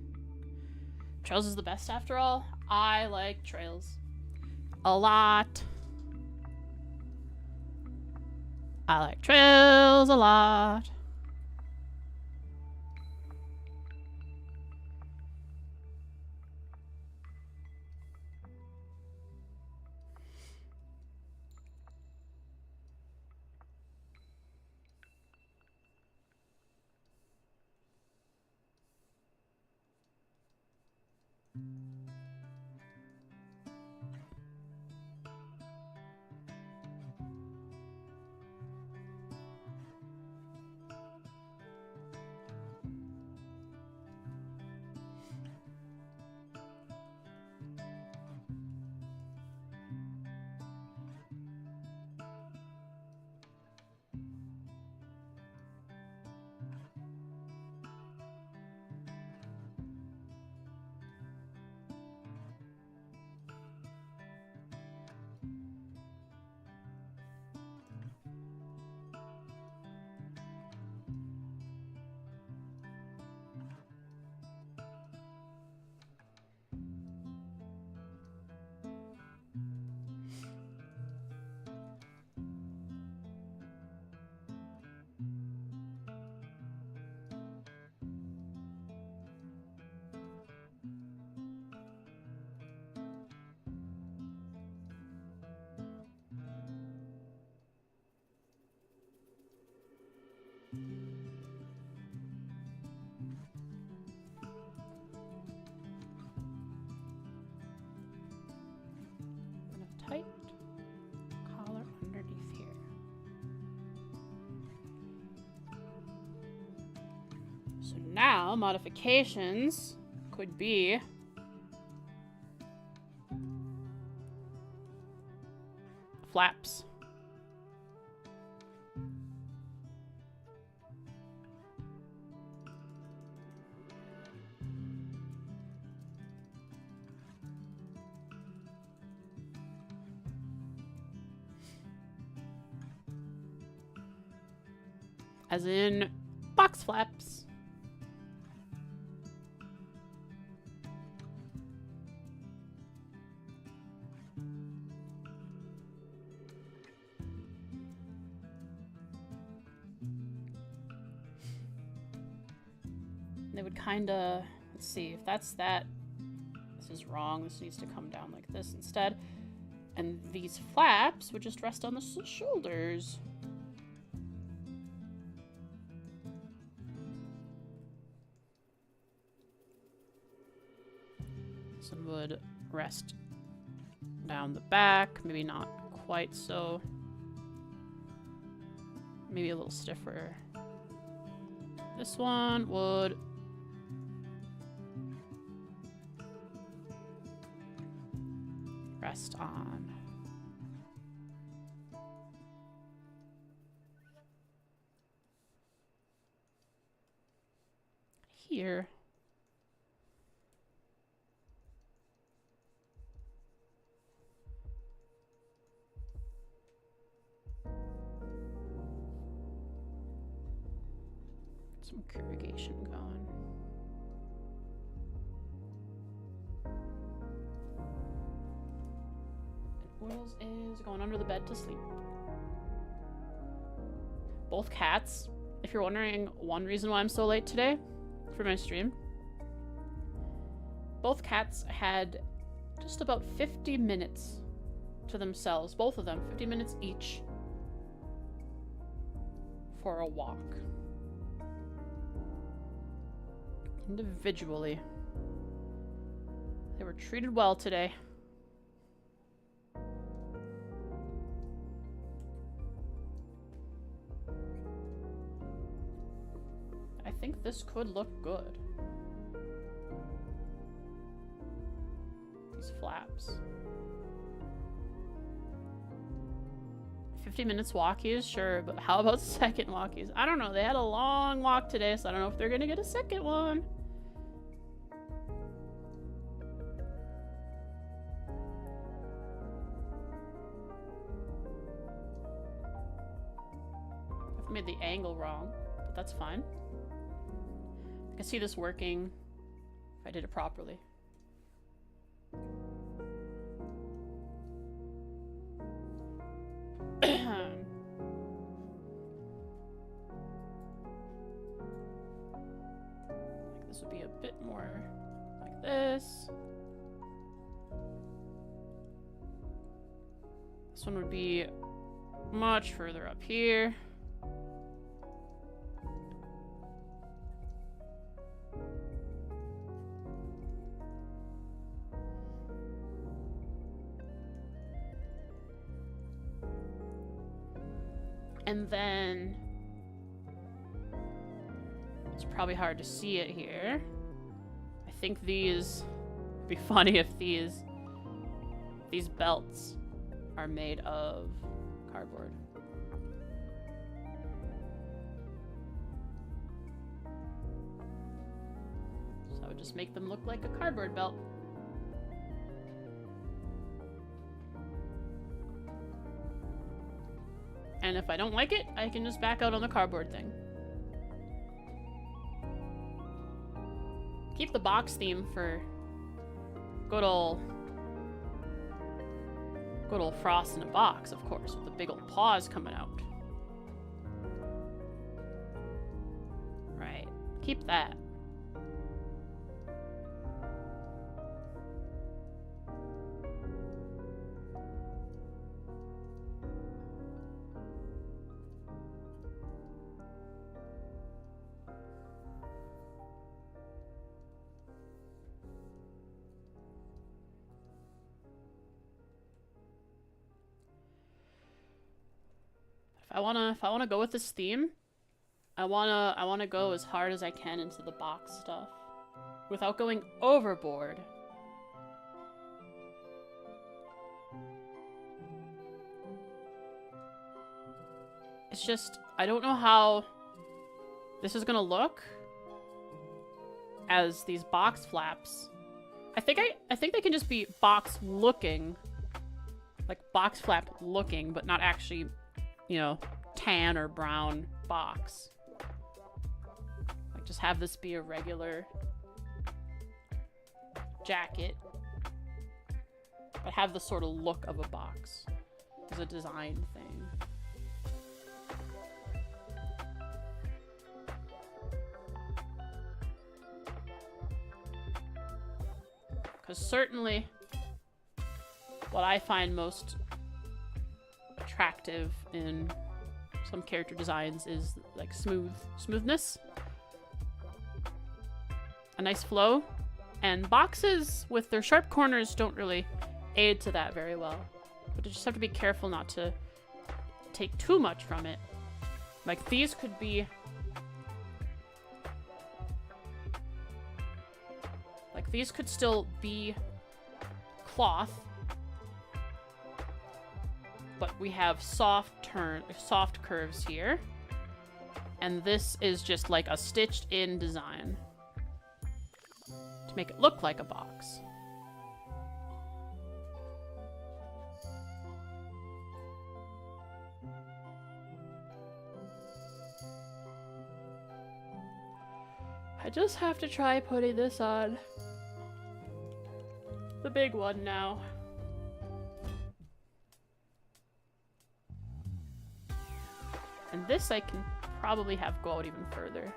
Trails is the best after all. I like Trails a lot. I like Trails a lot. Tight collar underneath here. So now modifications could be flaps. As in box flaps. They would kind of, let's see, if that's that, this is wrong. This needs to come down like this instead. And these flaps would just rest on the shoulders. This one would rest down the back, maybe not quite so. Maybe a little stiffer. This one would rest on here. Some corrugation going. And Oils is going under the bed to sleep. Both cats, if you're wondering one reason why I'm so late today for my stream, both cats had just about 50 minutes to themselves, both of them, 50 minutes each for a walk. Individually. They were treated well today. I think this could look good. These flaps. 50 minutes walkies, sure, but how about second walkies? I don't know. They had a long walk today, so I don't know if they're gonna get a second one. I've made the angle wrong, but that's fine. I can see this working if I did it properly. This would be a bit more like this. This one would be much further up here. And then it's probably hard to see it here. I think these would be funny if these belts are made of cardboard. So I would just make them look like a cardboard belt. And if I don't like it, I can just back out on the cardboard thing. Keep the box theme for good old Frost in a box, of course, with the big old paws coming out. Right. Keep that. If I wanna go with this theme, I wanna go as hard as I can into the box stuff without going overboard. It's just, I don't know how this is gonna look as these box flaps. I think they can just be box looking, like box flap looking, but not actually, you know, tan or brown box. Like just have this be a regular jacket, but have the sort of look of a box as a design thing. Because certainly what I find most attractive in some character designs is like smoothness, a nice flow, and boxes with their sharp corners don't really aid to that very well. But you just have to be careful not to take too much from it. Like these could be these could still be cloth, but we have soft curves here, and this is just like a stitched in design to make it look like a box. I just have to try putting this on the big one now. And this I can probably have go out even further.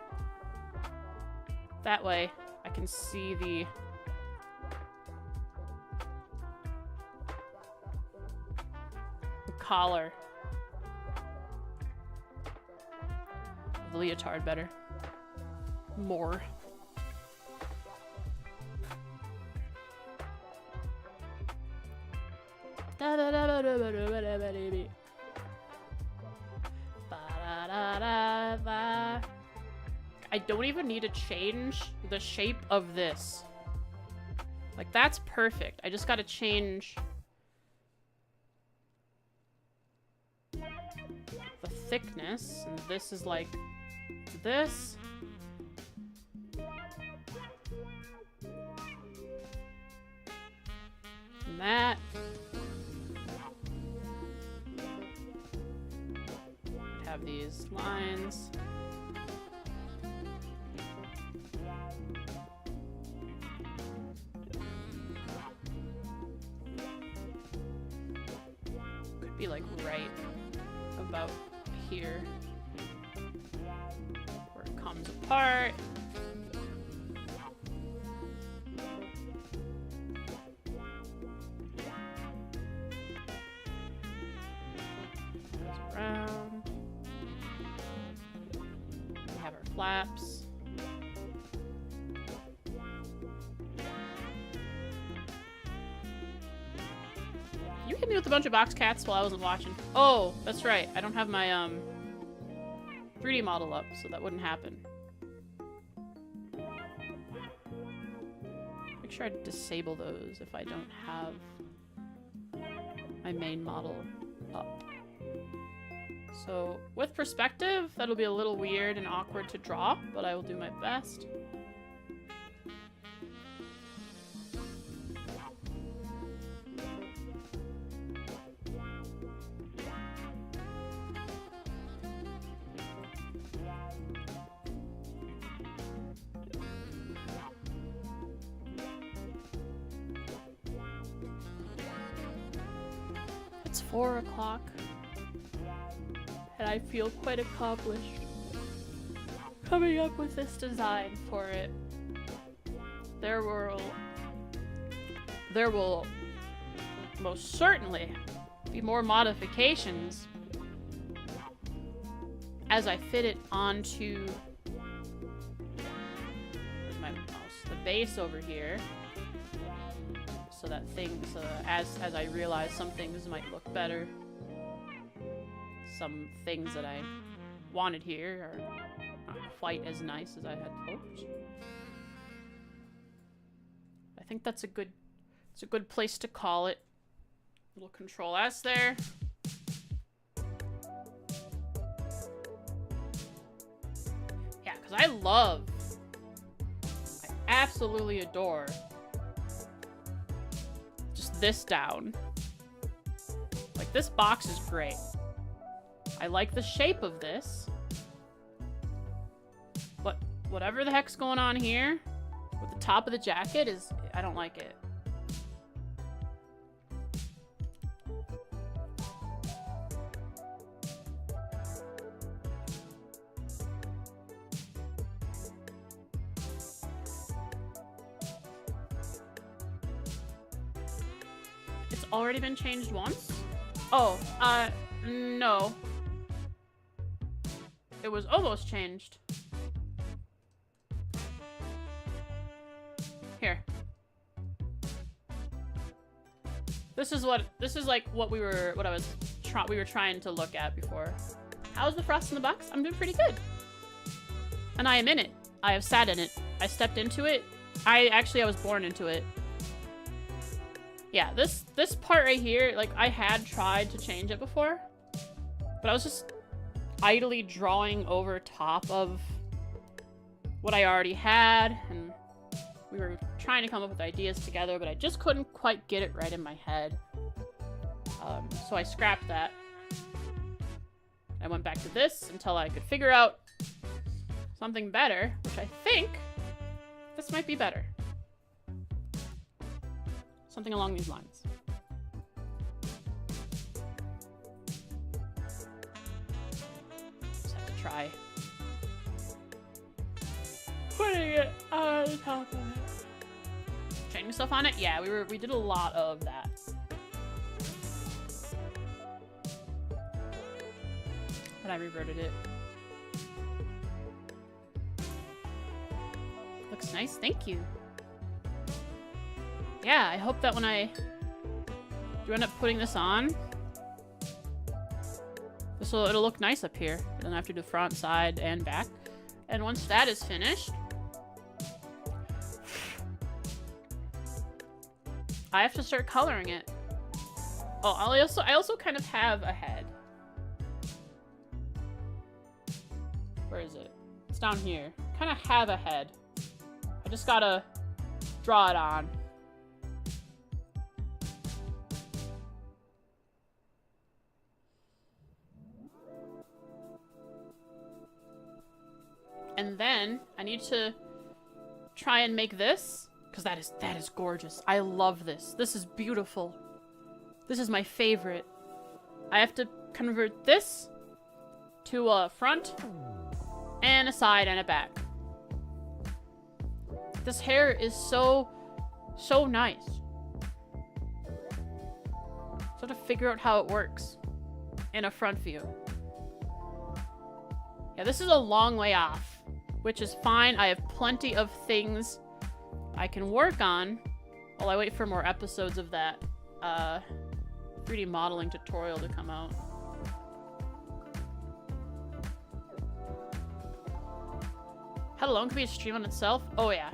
That way I can see the collar of the leotard better. More. I don't even need to change the shape of this. Like, that's perfect. I just gotta change the thickness. And this is like this. And that. Have these lines. Could be like right about here where it comes apart. Flaps. You hit me with a bunch of box cats while I wasn't watching. Oh, that's right. I don't have my 3D model up, so that wouldn't happen. Make sure I disable those if I don't have my main model up. So, with perspective, that'll be a little weird and awkward to draw, but I will do my best. It's 4 o'clock. And I feel quite accomplished coming up with this design for it. There will most certainly be more modifications as I fit it onto, where's my mouse? The base over here. So that things, as I realize some things might look better. Some things that I wanted here are not quite as nice as I had hoped. I think that's it's a good place to call it. Little Control S there. I absolutely adore just this down. Like, this box is great. I like the shape of this. But whatever the heck's going on here with the top of the jacket is... I don't like it. It's already been changed once? Oh, no. It was almost changed. Here. This is like what we were trying to look at before. How's the frost in the box? I'm doing pretty good. And I am in it. I have sat in it. I stepped into it. I was born into it. Yeah, this part right here, like, I had tried to change it before, but I was just idly drawing over top of what I already had, and we were trying to come up with ideas together, but I just couldn't quite get it right in my head. So I scrapped that. I went back to this until I could figure out something better, which I think this might be better. Something along these lines. Just have to try putting it on top of it. Changing stuff on it? Yeah, we did a lot of that. But I reverted it. Looks nice, thank you. Yeah, I hope that when I do end up putting this on, it'll look nice up here. I don't have to do front, side, and back. And once that is finished, I have to start coloring it. Oh, I also kind of have a head. Where is it? It's down here. Kind of have a head. I just gotta draw it on. And then I need to try and make this, because that is gorgeous. I love this. This is beautiful. This is my favorite. I have to convert this to a front and a side and a back. This hair is so nice. So I have to figure out how it works in a front view. Yeah, this is a long way off, which is fine. I have plenty of things I can work on while I wait for more episodes of that 3D modeling tutorial to come out. Head alone can be a stream on itself? Oh yeah.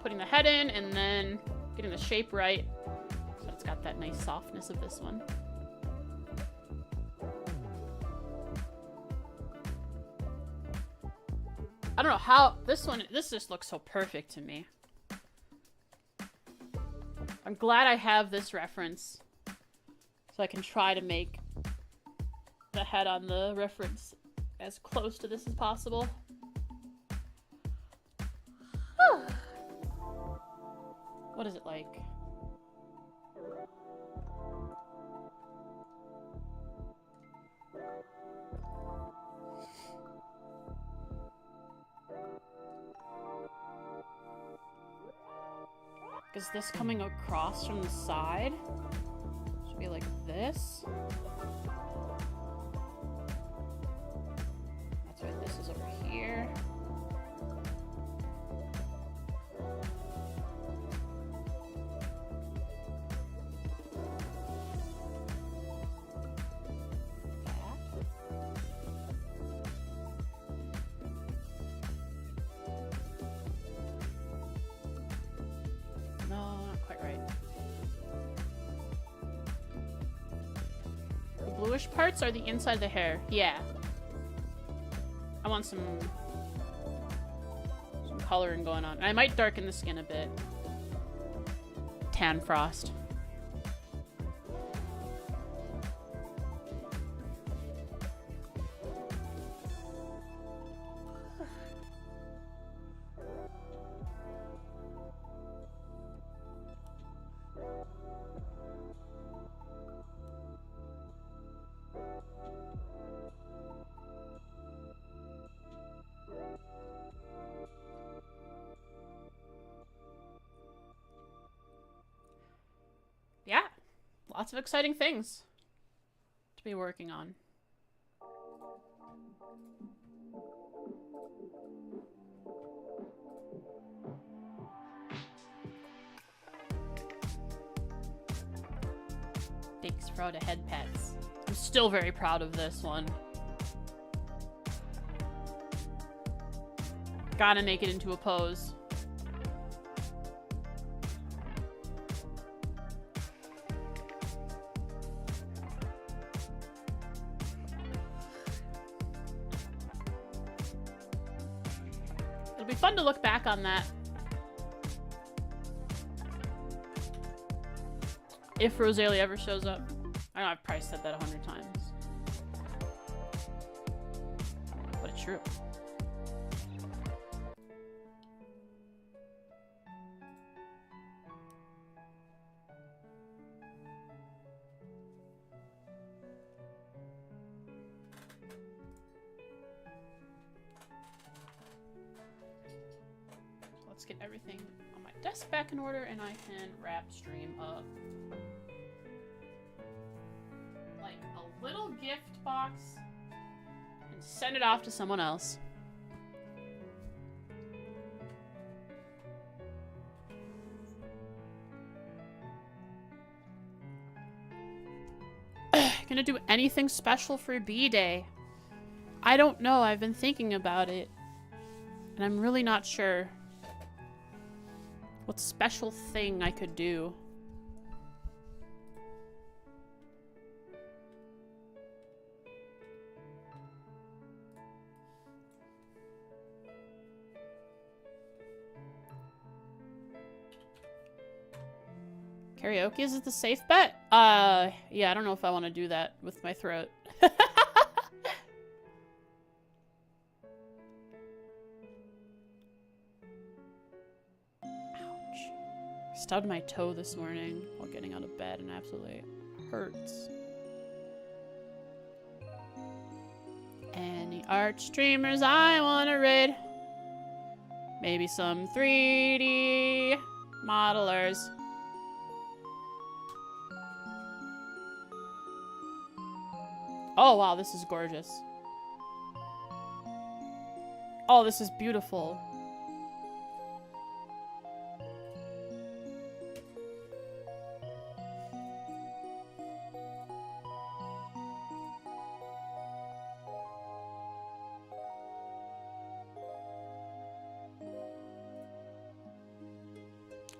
Putting the head in and then getting the shape right so it's got that nice softness of this one. I don't know how this just looks so perfect to me. I'm glad I have this reference so I can try to make the head on the reference as close to this as possible. What is it like? Is this coming across from the side? Should be like this. That's why this is over here. Parts are the inside of the hair. Yeah. I want some coloring going on. I might darken the skin a bit. Tan frost. Yeah, lots of exciting things to be working on. Thanks for all the head pets. I'm still very proud of this one. Gotta make it into a pose. It'll be fun to look back on that. If Rosalie ever shows up. I know I've probably said that 100 times. But it's true. Let's get everything on my desk back in order and I can wrap stream up. Like a little gift box and send it off to someone else. Gonna do anything special for B-Day? I don't know. I've been thinking about it. And I'm really not sure what special thing I could do. Karaoke is it the safe bet? Yeah, I don't know if I want to do that with my throat. Stubbed my toe this morning while getting out of bed and absolutely hurts. Any art streamers I want to raid? Maybe some 3D modelers. Oh wow, this is gorgeous. Oh, this is beautiful.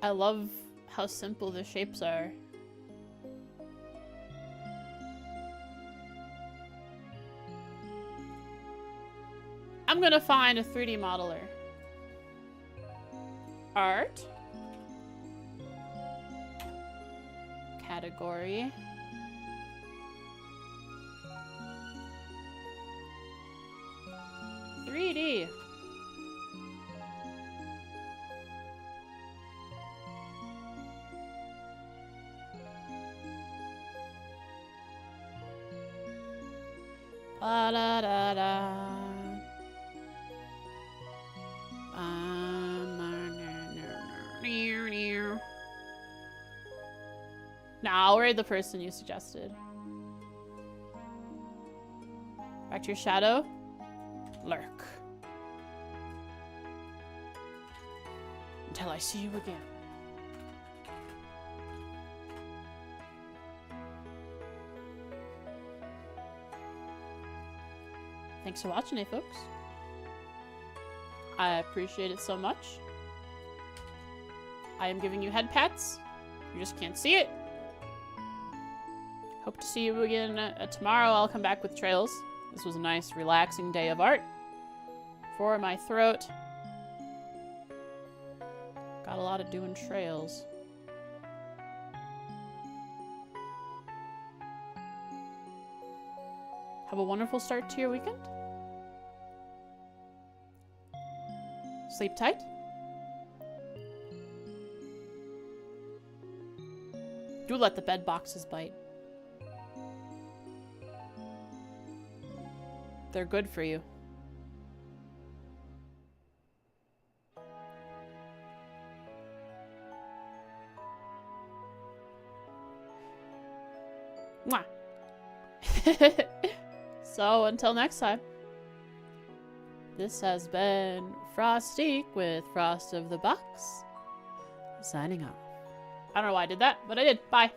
I love how simple the shapes are. I'm gonna find a 3D modeler. Art. Category. "3D". La da da da. Nah, I'll raid the person you suggested. Back to your shadow. Lurk. Until I see you again. Thanks for watching, folks. I appreciate it so much. I am giving you head pats. You just can't see it. Hope to see you again tomorrow. I'll come back with trails. This was a nice, relaxing day of art. for my throat. Got a lot of doing trails. Have a wonderful start to your weekend. Sleep tight. Do let the bed boxes bite. They're good for you. Mwah. So, until next time, this has been Frosty with Frost of the Box, signing off. I don't know why I did that, but I did. Bye.